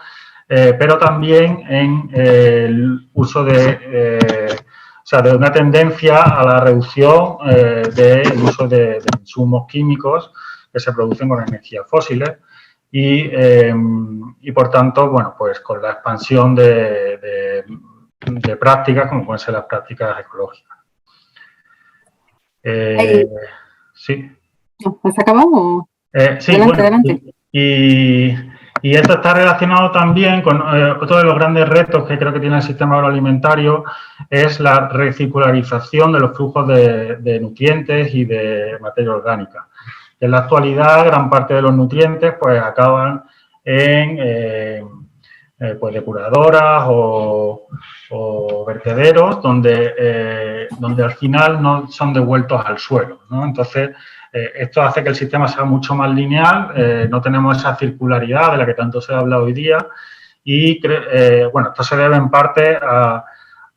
pero también en el uso de una tendencia a la reducción del uso de insumos químicos que se producen con energías fósiles. Y por tanto, bueno, pues con la expansión de prácticas como pueden ser las prácticas ecológicas. Sí. ¿Has acabado? Sí, adelante. Y esto está relacionado también con otro de los grandes retos que creo que tiene el sistema agroalimentario, es la recircularización de los flujos de nutrientes y de materia orgánica. En la actualidad, gran parte de los nutrientes pues acaban en depuradoras o vertederos donde al final no son devueltos al suelo, ¿no? Entonces, esto hace que el sistema sea mucho más lineal, no tenemos esa circularidad de la que tanto se habla hoy día y, esto se debe en parte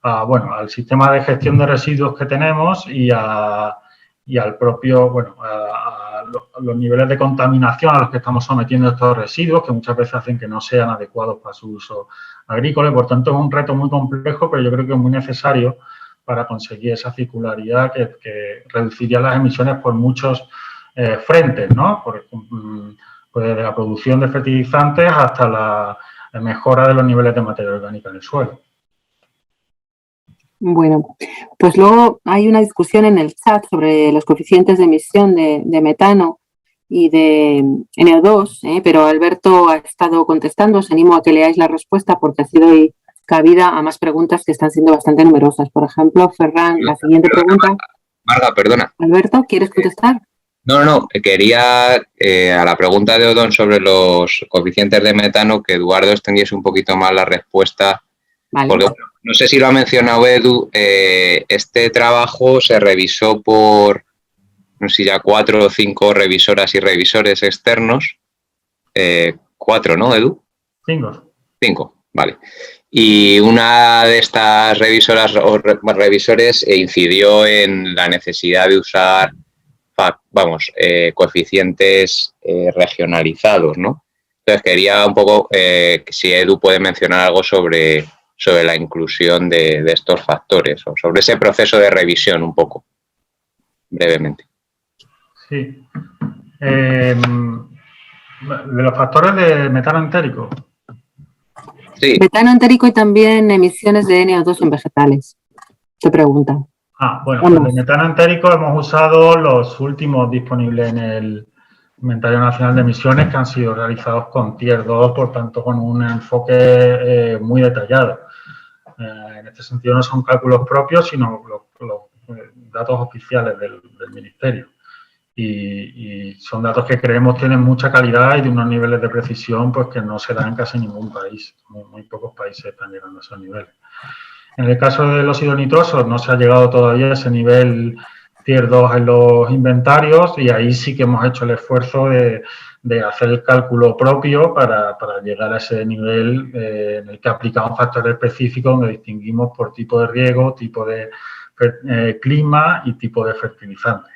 al sistema de gestión de residuos que tenemos y al propio, a los niveles de contaminación a los que estamos sometiendo estos residuos, que muchas veces hacen que no sean adecuados para su uso agrícola. Por tanto, es un reto muy complejo, pero yo creo que es muy necesario para conseguir esa circularidad que reduciría las emisiones por muchos frentes, ¿no? Desde la producción de fertilizantes hasta la mejora de los niveles de materia orgánica en el suelo. Bueno, pues luego hay una discusión en el chat sobre los coeficientes de emisión de metano y de NO2, pero Alberto ha estado contestando. Os animo a que leáis la respuesta porque así doy cabida a más preguntas que están siendo bastante numerosas. Por ejemplo, Ferran, la siguiente pregunta. Marga, perdona. Alberto, ¿quieres contestar? No. Quería a la pregunta de Odón sobre los coeficientes de metano que Eduardo extendiese un poquito más la respuesta. Vale. Porque no sé si lo ha mencionado Edu, este trabajo se revisó por, no sé si ya 4 o 5 revisoras y revisores externos. 4, ¿no, Edu? 5, vale. Y una de estas revisoras o revisores incidió en la necesidad de usar, coeficientes regionalizados, ¿no? Entonces quería un poco si Edu puede mencionar algo sobre la inclusión de estos factores o sobre ese proceso de revisión un poco, brevemente. Sí. De los factores de metano entérico. Sí. Metano entérico y también emisiones de NO2 en vegetales. Se pregunta. Bueno, pues de metano entérico hemos usado los últimos disponibles en el Inventario Nacional de Emisiones, que han sido realizados con Tier 2, por tanto con un enfoque muy detallado. En este sentido no son cálculos propios, sino los datos oficiales del Ministerio. Y son datos que creemos tienen mucha calidad y de unos niveles de precisión pues que no se dan en casi ningún país. Muy pocos países están llegando a esos niveles. En el caso de los óxidos nitrosos no se ha llegado todavía a ese nivel Tier 2 en los inventarios y ahí sí que hemos hecho el esfuerzo de hacer el cálculo propio para llegar a ese nivel en el que aplicamos factores específicos donde distinguimos por tipo de riego, tipo de clima y tipo de fertilizante.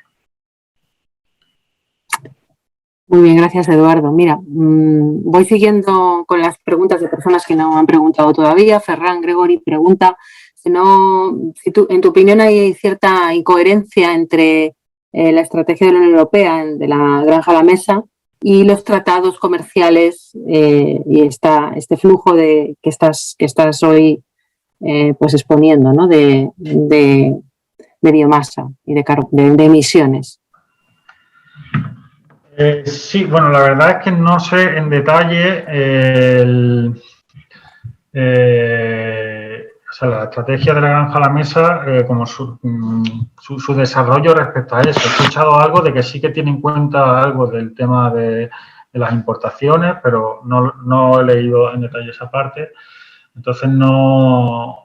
Muy bien, gracias, Eduardo. Mira, voy siguiendo con las preguntas de personas que no han preguntado todavía. Ferran Gregori pregunta si en tu opinión hay cierta incoherencia entre la estrategia de la Unión Europea de la granja a la mesa y los tratados comerciales y este flujo que estás hoy pues exponiendo, ¿no? de biomasa y de emisiones. Sí, bueno, la verdad es que no sé en detalle o sea, la estrategia de la granja a la mesa, como su desarrollo respecto a eso. He escuchado algo de que sí que tiene en cuenta algo del tema de las importaciones, pero no he leído en detalle esa parte. Entonces no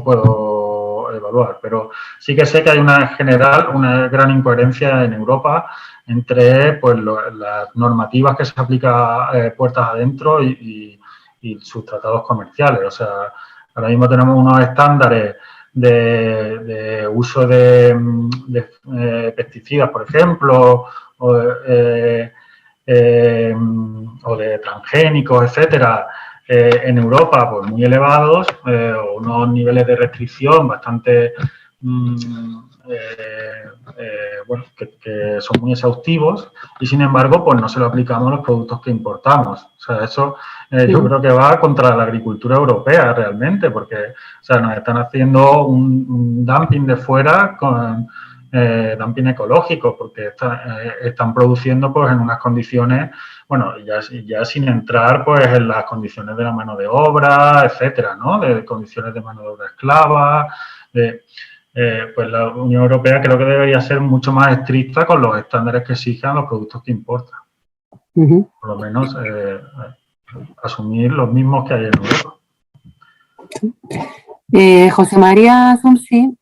puedo evaluar, pero sí que sé que hay una gran incoherencia en Europa entre pues, las normativas que se aplican puertas adentro y sus tratados comerciales. O sea, ahora mismo tenemos unos estándares de uso de pesticidas, por ejemplo, o de transgénicos, etcétera, en Europa pues muy elevados, unos niveles de restricción bastante bueno, que son muy exhaustivos y sin embargo pues no se lo aplicamos a los productos que importamos. O sea, eso yo creo que va contra la agricultura europea realmente, porque o sea, nos están haciendo un dumping de fuera con dumping ecológico, porque están produciendo pues en unas condiciones, bueno, ya sin entrar pues en las condiciones de la mano de obra, etcétera, ¿no? De condiciones de mano de obra esclava, pues la Unión Europea creo que debería ser mucho más estricta con los estándares que exijan los productos que importa. Por lo menos asumir los mismos que hay en Europa. José María Zumsi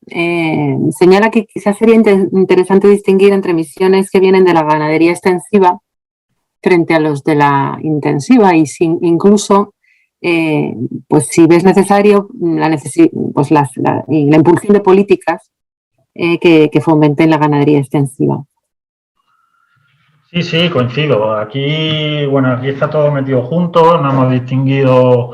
señala que quizás sería interesante distinguir entre emisiones que vienen de la ganadería extensiva frente a los de la intensiva y incluso pues si ves necesario la impulsión de políticas que fomenten la ganadería extensiva. Sí, coincido. Aquí está todo metido junto, no hemos distinguido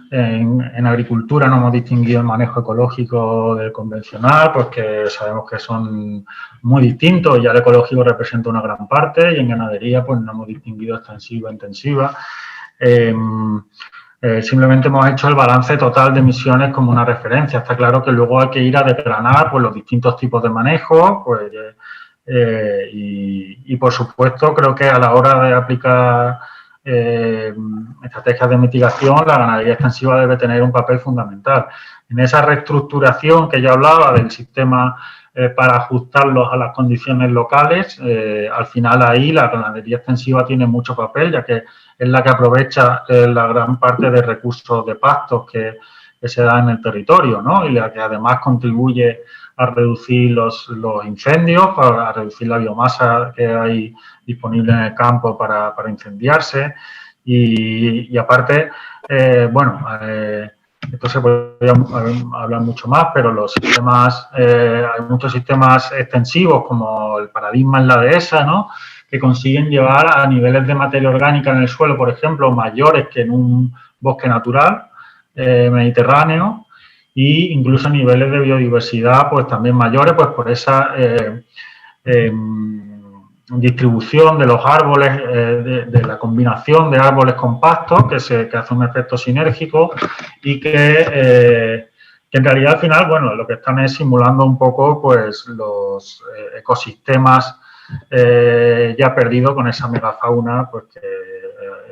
en agricultura, no hemos distinguido el manejo ecológico del convencional, porque sabemos que son muy distintos, ya el ecológico representa una gran parte, y en ganadería pues no hemos distinguido extensiva e intensiva. Simplemente hemos hecho el balance total de emisiones como una referencia. Está claro que luego hay que ir a desgranar pues, los distintos tipos de manejo, pues, y por supuesto creo que a la hora de aplicar estrategias de mitigación, la ganadería extensiva debe tener un papel fundamental. En esa reestructuración que yo hablaba del sistema para ajustarlos a las condiciones locales, al final ahí la ganadería extensiva tiene mucho papel, ya que es la que aprovecha la gran parte de recursos de pastos que se dan en el territorio, ¿no? Y la que además contribuye a reducir los incendios, a reducir la biomasa que hay disponible en el campo para incendiarse y aparte, esto se podría hablar mucho más, pero los sistemas, hay muchos sistemas extensivos como el paradigma en la dehesa, ¿no? Que consiguen llevar a niveles de materia orgánica en el suelo, por ejemplo, mayores que en un bosque natural mediterráneo, e incluso niveles de biodiversidad pues también mayores, pues por esa distribución de los árboles, de la combinación de árboles con pastos que hace un efecto sinérgico y que en realidad al final, bueno, lo que están es simulando un poco pues los ecosistemas ya perdidos con esa megafauna pues que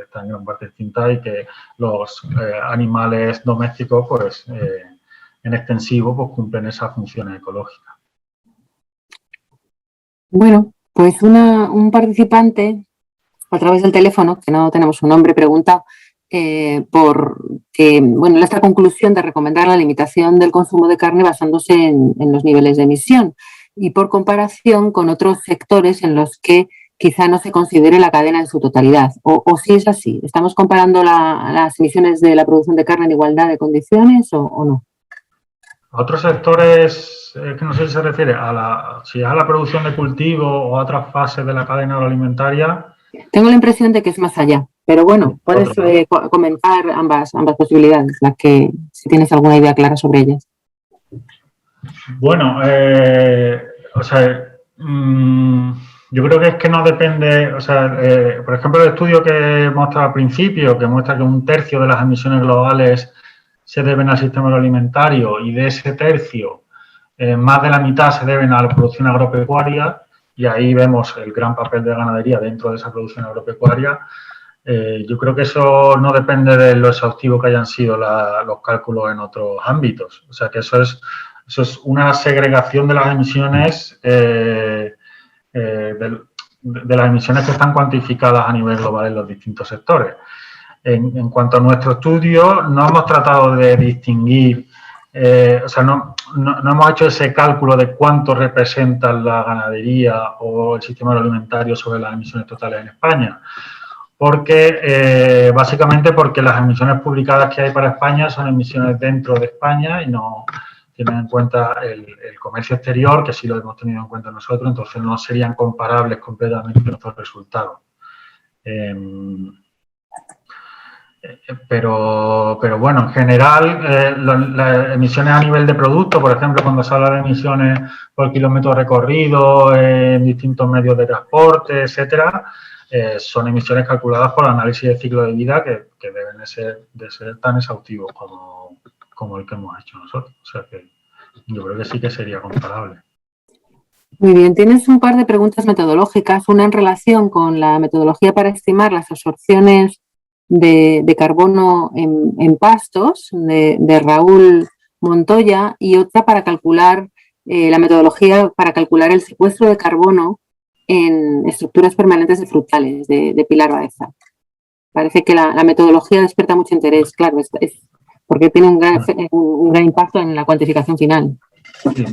está en gran parte extinta y que los animales domésticos pues en extensivo pues cumplen esas funciones ecológicas. Bueno, pues un participante a través del teléfono, que no tenemos su nombre, pregunta por esta conclusión de recomendar la limitación del consumo de carne basándose en los niveles de emisión y por comparación con otros sectores en los que quizá no se considere la cadena en su totalidad. O si es así, ¿estamos comparando las emisiones de la producción de carne en igualdad de condiciones o no? A otros sectores, que no sé si se refiere a la producción de cultivo o a otras fases de la cadena agroalimentaria. Tengo la impresión de que es más allá, pero bueno, puedes comentar ambas posibilidades, las que si tienes alguna idea clara sobre ellas. Bueno, yo creo que es que no depende, por ejemplo, el estudio que muestra al principio, que muestra que 1/3 de las emisiones globales se deben al sistema agroalimentario y de ese tercio, más de la mitad se deben a la producción agropecuaria, y ahí vemos el gran papel de la ganadería dentro de esa producción agropecuaria. Yo creo que eso no depende de lo exhaustivo que hayan sido los cálculos en otros ámbitos. O sea, que eso es una segregación de las emisiones, de las emisiones que están cuantificadas a nivel global en los distintos sectores. En cuanto a nuestro estudio, no hemos tratado de distinguir, no hemos hecho ese cálculo de cuánto representa la ganadería o el sistema agroalimentario sobre las emisiones totales en España. Básicamente porque las emisiones publicadas que hay para España son emisiones dentro de España y no tienen en cuenta el comercio exterior, que sí lo hemos tenido en cuenta nosotros, entonces no serían comparables completamente nuestros resultados. Pero bueno, en general, las emisiones a nivel de producto, por ejemplo, cuando se habla de emisiones por kilómetro recorrido en distintos medios de transporte, etcétera, son emisiones calculadas por análisis de ciclo de vida que deben de ser tan exhaustivos como el que hemos hecho nosotros. O sea que yo creo que sí que sería comparable. Muy bien, tienes un par de preguntas metodológicas, una en relación con la metodología para estimar las absorciones de carbono en pastos, de Raúl Montoya, y otra para calcular la metodología para calcular el secuestro de carbono en estructuras permanentes de frutales, de Pilar Baeza. Parece que la metodología despierta mucho interés, claro, es porque tiene un gran impacto en la cuantificación final. Sí.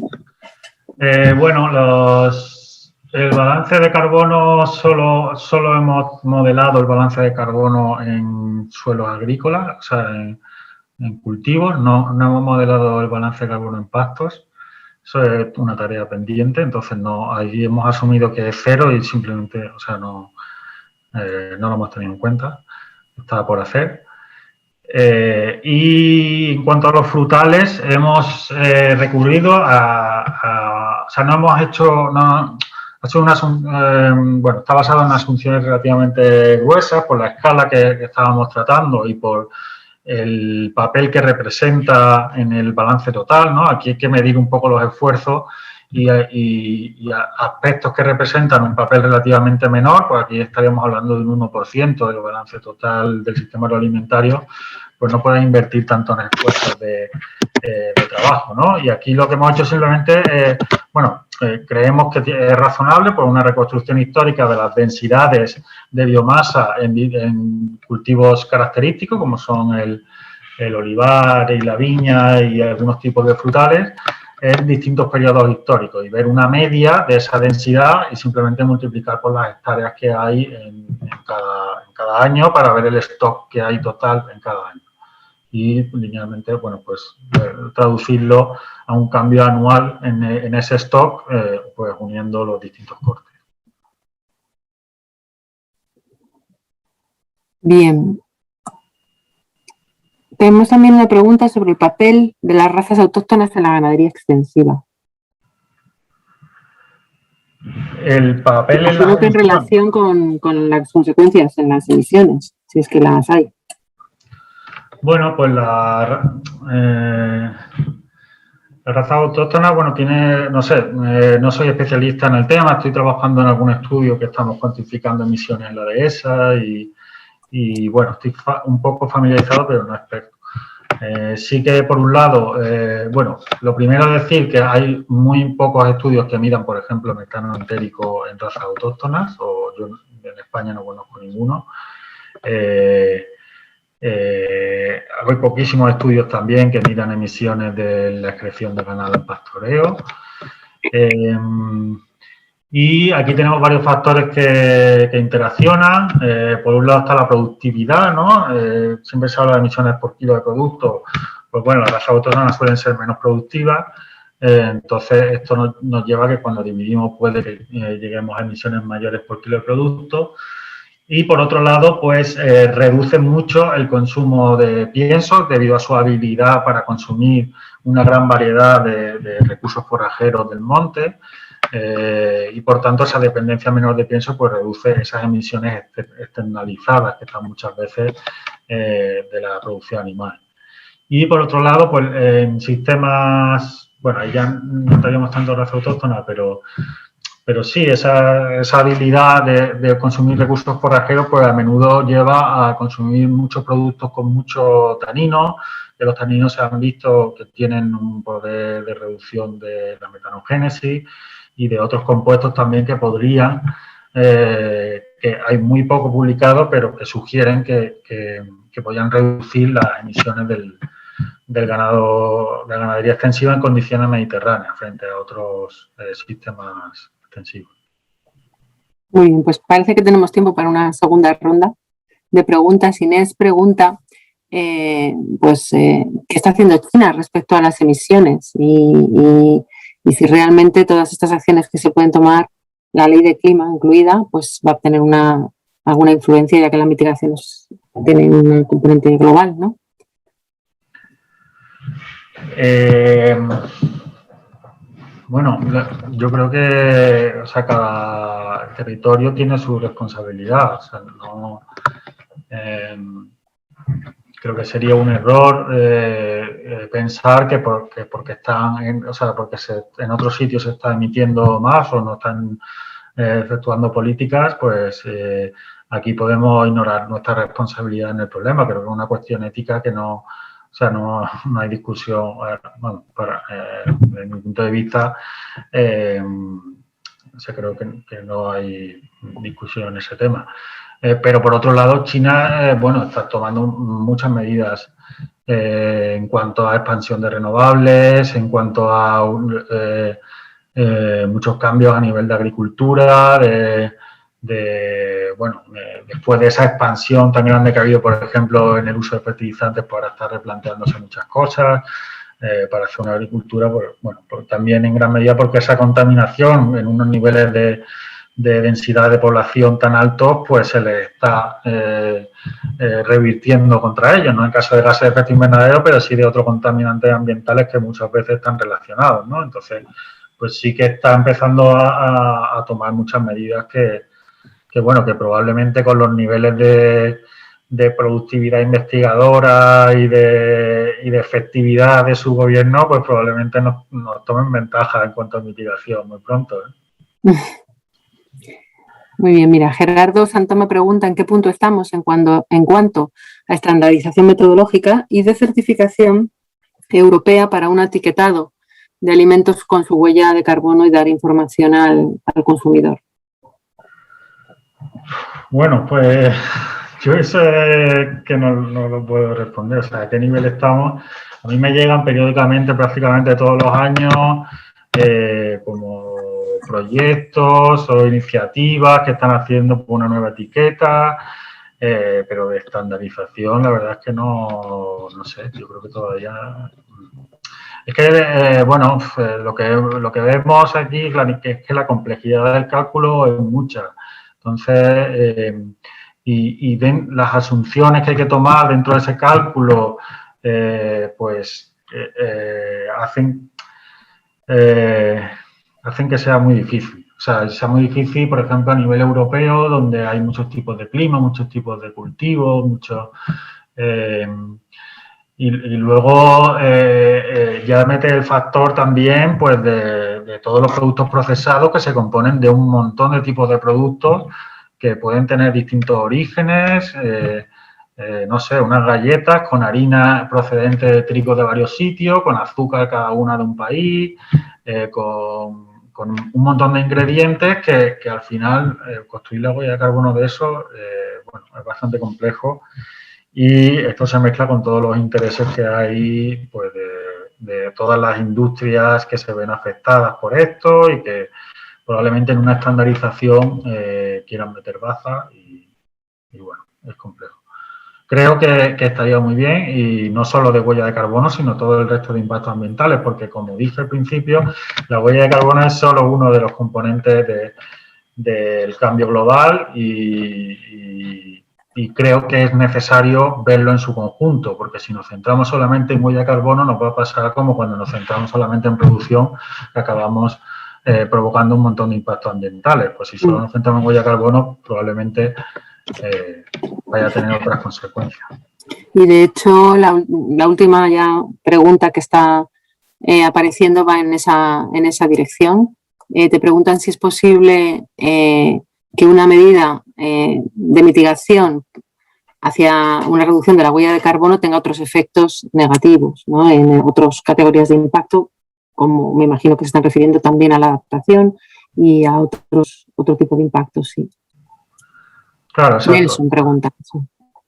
El balance de carbono, solo hemos modelado el balance de carbono en suelos agrícolas, o sea, en cultivos, no hemos modelado el balance de carbono en pastos. Eso es una tarea pendiente, entonces ahí hemos asumido que es cero y simplemente, no lo hemos tenido en cuenta, está por hacer. Y en cuanto a los frutales, hemos recurrido no hemos hecho, está basado en asunciones relativamente gruesas por la escala que estábamos tratando y por el papel que representa en el balance total, ¿no? Aquí hay que medir un poco los esfuerzos y aspectos que representan un papel relativamente menor, pues aquí estaríamos hablando de un 1% del balance total del sistema agroalimentario, pues no pueden invertir tanto en esfuerzos de trabajo, ¿no? Y aquí lo que hemos hecho simplemente, creemos que es razonable por una reconstrucción histórica de las densidades de biomasa en cultivos característicos, como son el olivar y la viña y algunos tipos de frutales, en distintos periodos históricos y ver una media de esa densidad y simplemente multiplicar por las hectáreas que hay en cada año para ver el stock que hay total en cada año. Y linealmente, traducirlo a un cambio anual en ese stock, pues uniendo los distintos cortes. Bien. Tenemos también una pregunta sobre el papel de las razas autóctonas en la ganadería extensiva. El papel en relación con las consecuencias en las emisiones, si es que las hay. Bueno, pues la raza autóctona, tiene, no soy especialista en el tema, estoy trabajando en algún estudio que estamos cuantificando emisiones en la dehesa y estoy un poco familiarizado, pero no experto. Sí que, por un lado, bueno, lo primero es decir que hay muy pocos estudios que midan, por ejemplo, metano entérico en razas autóctonas, o yo en España no conozco ninguno. Hay poquísimos estudios también que midan emisiones de la excreción de ganado en pastoreo. Y aquí tenemos varios factores que interaccionan. Por un lado está la productividad, ¿no? Siempre se habla de emisiones por kilo de producto. Pues bueno, las razas autóctonas suelen ser menos productivas. Entonces, esto nos lleva a que cuando dividimos puede que lleguemos a emisiones mayores por kilo de producto. Y por otro lado, pues reduce mucho el consumo de piensos debido a su habilidad para consumir una gran variedad de recursos forrajeros del monte. Y por tanto esa dependencia menor de pienso pues reduce esas emisiones externalizadas que están muchas veces de la producción animal. Y por otro lado, pues en sistemas, bueno, ahí ya no estaríamos tanto raza autóctona, pero sí, esa habilidad de consumir recursos forrajeros pues a menudo lleva a consumir muchos productos con mucho tanino, que los taninos se han visto que tienen un poder de reducción de la metanogénesis y de otros compuestos también que podrían, que hay muy poco publicado, pero que sugieren que podrían reducir las emisiones del ganado, de la ganadería extensiva en condiciones mediterráneas frente a otros sistemas extensivos. Muy bien, pues parece que tenemos tiempo para una segunda ronda de preguntas. Inés pregunta, ¿qué está haciendo China respecto a las emisiones? Y si realmente todas estas acciones que se pueden tomar, la ley de clima incluida, pues va a tener alguna influencia, ya que la mitigación tiene un componente global, ¿no? Bueno, yo creo que cada territorio tiene su responsabilidad. O sea, no, creo que sería un error pensar que porque están, porque en otros sitios se está emitiendo más o no están efectuando políticas, pues aquí podemos ignorar nuestra responsabilidad en el problema. Creo que es una cuestión ética que no hay discusión. Bueno, desde mi punto de vista, creo que no hay discusión en ese tema. Pero por otro lado, China, está tomando muchas medidas en cuanto a expansión de renovables, en cuanto a muchos cambios a nivel de agricultura, después de esa expansión tan grande que ha habido, por ejemplo, en el uso de fertilizantes, pues ahora está replanteándose muchas cosas para hacer una agricultura, también en gran medida porque esa contaminación en unos niveles de densidad de población tan altos, pues se le está revirtiendo contra ellos, no en caso de gases de efecto invernadero, pero sí de otros contaminantes ambientales que muchas veces están relacionados, ¿no? Entonces, pues sí que está empezando a tomar muchas medidas que probablemente con los niveles de productividad investigadora y de efectividad de su gobierno, pues probablemente nos tomen ventaja en cuanto a mitigación muy pronto, ¿eh? Muy bien, mira, Gerardo Santo me pregunta en qué punto estamos en cuanto a estandarización metodológica y de certificación europea para un etiquetado de alimentos con su huella de carbono y dar información al consumidor. Bueno, pues yo eso es que no lo puedo responder. O sea, ¿a qué nivel estamos? A mí me llegan periódicamente, prácticamente todos los años, como proyectos o iniciativas que están haciendo una nueva etiqueta, pero de estandarización, la verdad es que no sé, yo creo que todavía... Es que, lo que vemos aquí es que la complejidad del cálculo es mucha. Entonces, las asunciones que hay que tomar dentro de ese cálculo, hacen que sea muy difícil. O sea, sea muy difícil, por ejemplo, a nivel europeo, donde hay muchos tipos de clima, muchos tipos de cultivos, y luego ya mete el factor también pues de todos los productos procesados que se componen de un montón de tipos de productos que pueden tener distintos orígenes, no sé, unas galletas con harina procedente de trigo de varios sitios, con azúcar cada una de un país, con un montón de ingredientes que al final construir la huella de carbono de eso, bueno, es bastante complejo y esto se mezcla con todos los intereses que hay pues, de todas las industrias que se ven afectadas por esto y que probablemente en una estandarización quieran meter baza y bueno, es complejo. Creo que estaría muy bien y no solo de huella de carbono, sino todo el resto de impactos ambientales, porque como dije al principio, la huella de carbono es solo uno de los componentes del cambio global y creo que es necesario verlo en su conjunto, porque si nos centramos solamente en huella de carbono nos va a pasar como cuando nos centramos solamente en producción, que acabamos provocando un montón de impactos ambientales. Pues si solo nos centramos en huella de carbono, probablemente vaya a tener otras consecuencias. Y de hecho, la última ya pregunta que está apareciendo va en esa dirección. Te preguntan si es posible que una medida de mitigación hacia una reducción de la huella de carbono tenga otros efectos negativos, ¿no? En otras categorías de impacto, como me imagino que se están refiriendo también a la adaptación y a otro tipo de impactos, sí. Claro, exacto. Nelson pregunta.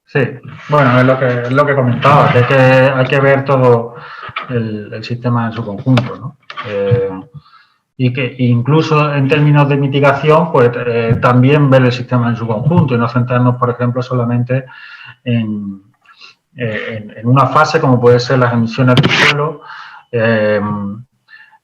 Sí, bueno, es lo que comentaba, que hay que ver todo el sistema en su conjunto, ¿no? Y que incluso en términos de mitigación, pues también ver el sistema en su conjunto y no centrarnos, por ejemplo, solamente en una fase como puede ser las emisiones del suelo.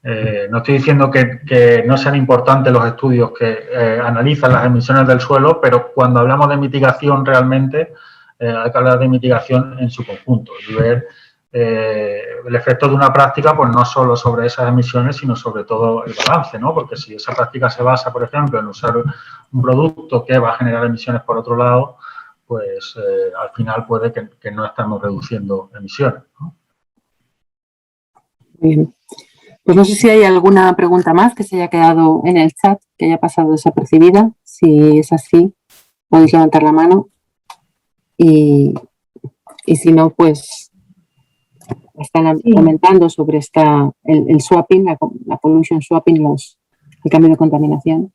No estoy diciendo que no sean importantes los estudios que analizan las emisiones del suelo, pero cuando hablamos de mitigación realmente hay que hablar de mitigación en su conjunto y ver el efecto de una práctica, pues no solo sobre esas emisiones, sino sobre todo el balance, ¿no? Porque si esa práctica se basa, por ejemplo, en usar un producto que va a generar emisiones por otro lado, pues al final puede que no estamos reduciendo emisiones, ¿no? Bien. Pues no sé si hay alguna pregunta más que se haya quedado en el chat, que haya pasado desapercibida. Si es así, podéis levantar la mano. Y si no, pues están comentando sobre el swapping, la pollution swapping, el cambio de contaminación.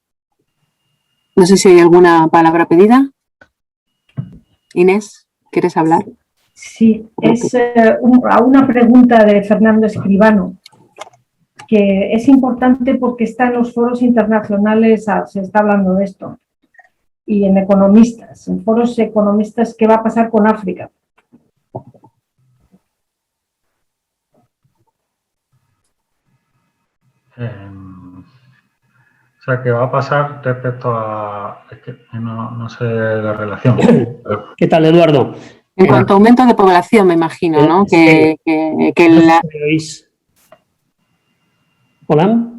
No sé si hay alguna palabra pedida. Inés, ¿quieres hablar? Sí, es a una pregunta de Fernando Escribano, que es importante porque está en los foros internacionales, se está hablando de esto, y en economistas, en foros economistas, ¿qué va a pasar con África? O sea, ¿qué va a pasar respecto a...? Es que no sé la relación. ¿Qué tal, Eduardo? En cuanto a aumento de población, me imagino, ¿no? Sí. ¿Hola?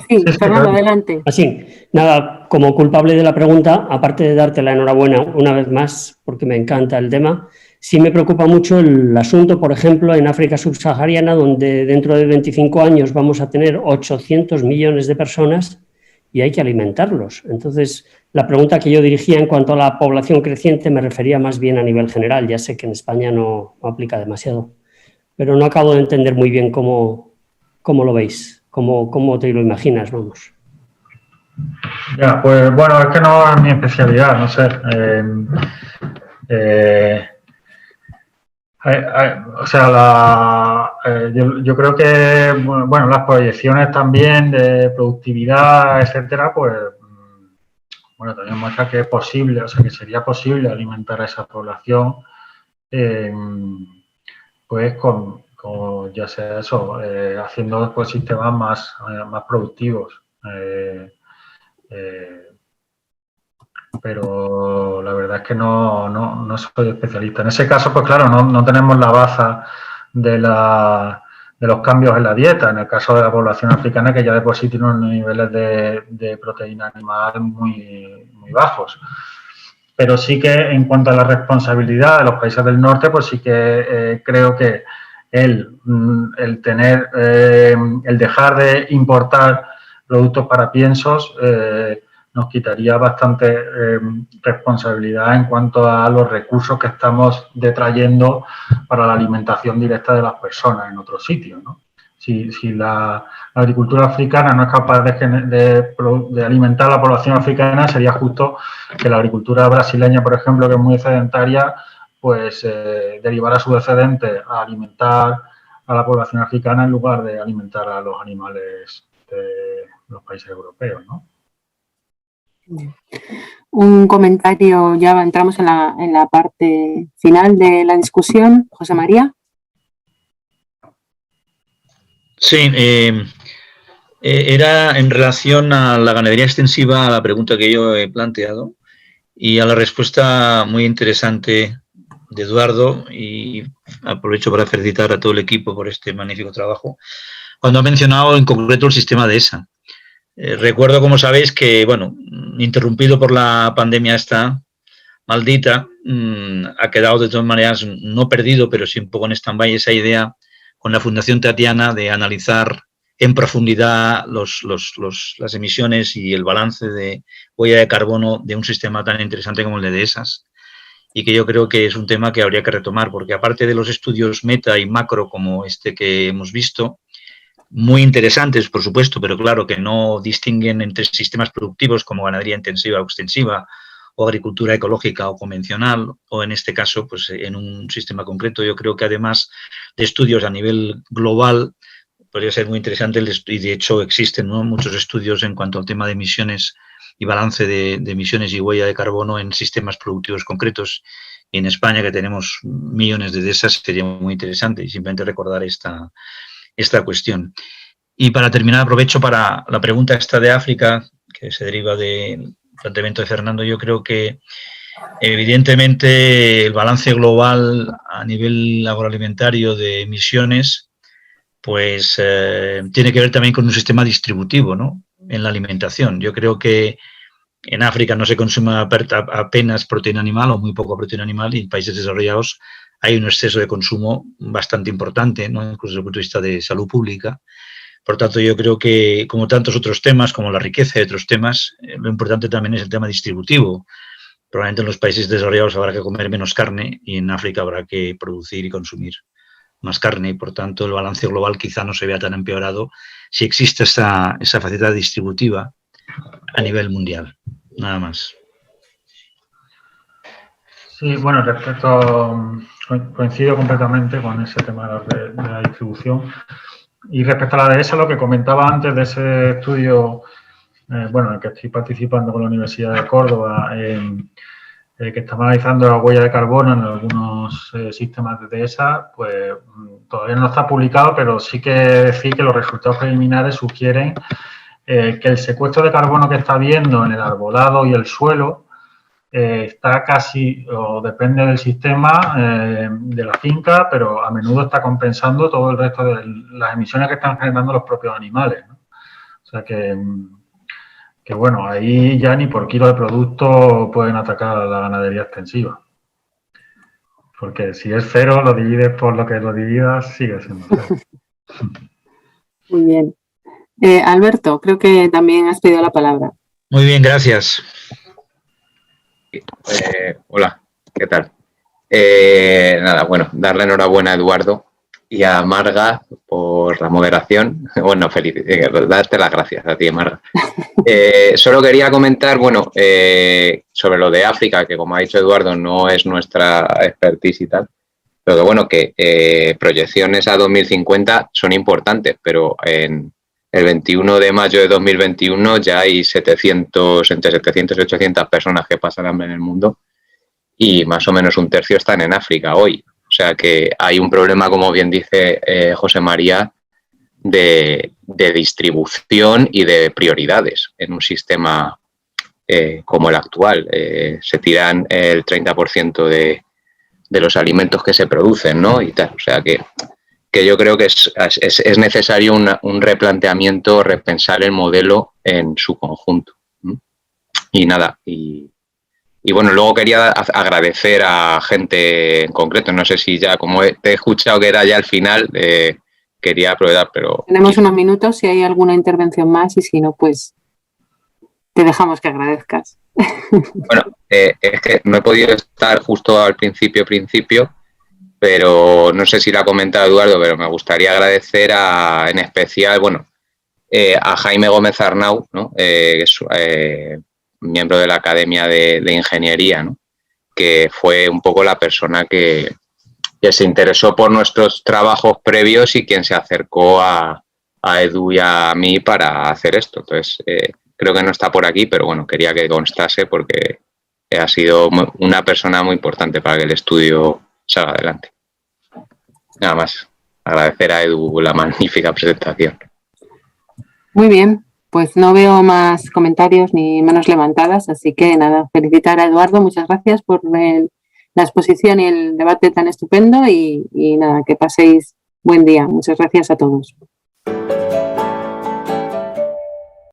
Sí, Fernando, adelante. Así, nada, como culpable de la pregunta, aparte de darte la enhorabuena una vez más, porque me encanta el tema, sí me preocupa mucho el asunto, por ejemplo, en África subsahariana, donde dentro de 25 años vamos a tener 800 millones de personas y hay que alimentarlos. Entonces, la pregunta que yo dirigía en cuanto a la población creciente me refería más bien a nivel general. Ya sé que en España no aplica demasiado, pero no acabo de entender muy bien cómo lo veis, cómo te lo imaginas, vamos. Ya, pues bueno, es que no es mi especialidad, no sé. O sea, yo creo que, bueno, las proyecciones también de productividad, etcétera, pues, bueno, también muestra que es posible, o sea, que sería posible alimentar a esa población, pues, con ya sea eso, haciendo pues, sistemas más productivos. Pero la verdad es que no soy especialista. En ese caso, pues claro, no tenemos la baza de los cambios en la dieta. En el caso de la población africana, que ya de por sí tiene unos niveles de proteína animal muy bajos. Pero sí que en cuanto a la responsabilidad de los países del norte, pues sí que creo que el dejar de importar productos para piensos nos quitaría bastante responsabilidad en cuanto a los recursos que estamos detrayendo para la alimentación directa de las personas en otros sitios, ¿no? Si la agricultura africana no es capaz de alimentar a la población africana, sería justo que la agricultura brasileña, por ejemplo, que es muy sedentaria, pues derivara sus excedentes a alimentar a la población africana en lugar de alimentar a los animales de los países europeos, ¿no? Un comentario, ya entramos en la parte final de la discusión. José María. Sí, era en relación a la ganadería extensiva, a la pregunta que yo he planteado y a la respuesta muy interesante de Eduardo, y aprovecho para felicitar a todo el equipo por este magnífico trabajo, cuando ha mencionado en concreto el sistema de ESA. Recuerdo, como sabéis, que, bueno, interrumpido por la pandemia esta maldita, ha quedado de todas maneras, no perdido, pero sí un poco en stand-by esa idea con la Fundación Tatiana de analizar en profundidad las emisiones y el balance de huella de carbono de un sistema tan interesante como el de ESAS. Y que yo creo que es un tema que habría que retomar, porque aparte de los estudios meta y macro como este que hemos visto, muy interesantes, por supuesto, pero claro que no distinguen entre sistemas productivos como ganadería intensiva o extensiva, o agricultura ecológica o convencional, o en este caso, pues en un sistema concreto. Yo creo que además de estudios a nivel global, podría ser muy interesante, y de hecho existen, ¿no?, muchos estudios en cuanto al tema de emisiones y balance de emisiones y huella de carbono en sistemas productivos concretos. Y en España, que tenemos millones de esas, sería muy interesante, y simplemente recordar esta cuestión. Y para terminar, aprovecho para la pregunta esta de África, que se deriva del planteamiento de Fernando. Yo creo que evidentemente el balance global a nivel agroalimentario de emisiones pues tiene que ver también con un sistema distributivo, ¿no?, en la alimentación. Yo creo que en África no se consume apenas proteína animal o muy poco proteína animal, y en países desarrollados hay un exceso de consumo bastante importante, ¿no?, incluso desde el punto de vista de salud pública. Por tanto, yo creo que, como tantos otros temas, como la riqueza de otros temas, lo importante también es el tema distributivo. Probablemente en los países desarrollados habrá que comer menos carne y en África habrá que producir y consumir más carne, y por tanto el balance global quizá no se vea tan empeorado si existe esa faceta distributiva a nivel mundial. Nada más. Sí, bueno, coincido completamente con ese tema de la distribución. Y respecto a la de ESA, lo que comentaba antes de ese estudio, bueno, en el que estoy participando con la Universidad de Córdoba, que está analizando la huella de carbono en algunos sistemas de ESA, pues todavía no está publicado, pero sí que decir que los resultados preliminares sugieren que el secuestro de carbono que está habiendo en el arbolado y el suelo está casi, o depende del sistema de la finca, pero a menudo está compensando todo el resto de las emisiones que están generando los propios animales, ¿no? O sea que bueno, ahí ya ni por kilo de producto pueden atacar a la ganadería extensiva. Porque si es cero, lo divides por lo que lo dividas, sigue siendo cero. Muy bien. Alberto, creo que también has pedido la palabra. Muy bien, gracias. Hola, ¿qué tal? Nada, bueno, darle enhorabuena a Eduardo y a Marga por la moderación. Bueno, feliz, darte las gracias a ti, Marga. Solo quería comentar, bueno, sobre lo de África, que como ha dicho Eduardo, no es nuestra expertise y tal, pero que bueno, que proyecciones a 2050 son importantes, pero en el 21 de mayo de 2021 ya hay entre 700 y 800 personas que pasan hambre en el mundo, y más o menos un tercio están en África hoy. O sea que hay un problema, como bien dice José María, de distribución y de prioridades en un sistema como el actual. Se tiran el 30% de los alimentos que se producen, ¿no? Y tal. O sea que yo creo que es necesario un replanteamiento, repensar el modelo en su conjunto. Y nada, y bueno, luego quería agradecer a gente en concreto, no sé si ya, como te he escuchado que era ya al final, quería aprovechar, pero... Tenemos unos minutos si hay alguna intervención más, y si no, pues te dejamos que agradezcas. Bueno, es que no he podido estar justo al principio, pero no sé si lo ha comentado Eduardo, pero me gustaría agradecer en especial, bueno, a Jaime Gómez Arnau, ¿no? Que es miembro de la Academia de Ingeniería, ¿no? Que fue un poco la persona que se interesó por nuestros trabajos previos y quien se acercó a Edu y a mí para hacer esto. Entonces, creo que no está por aquí, pero bueno, quería que constase porque ha sido una persona muy importante para que el estudio salga adelante. Nada más, agradecer a Edu la magnífica presentación. Muy bien, pues no veo más comentarios ni manos levantadas, así que nada, felicitar a Eduardo, muchas gracias por la exposición y el debate tan estupendo y nada, que paséis buen día. Muchas gracias a todos.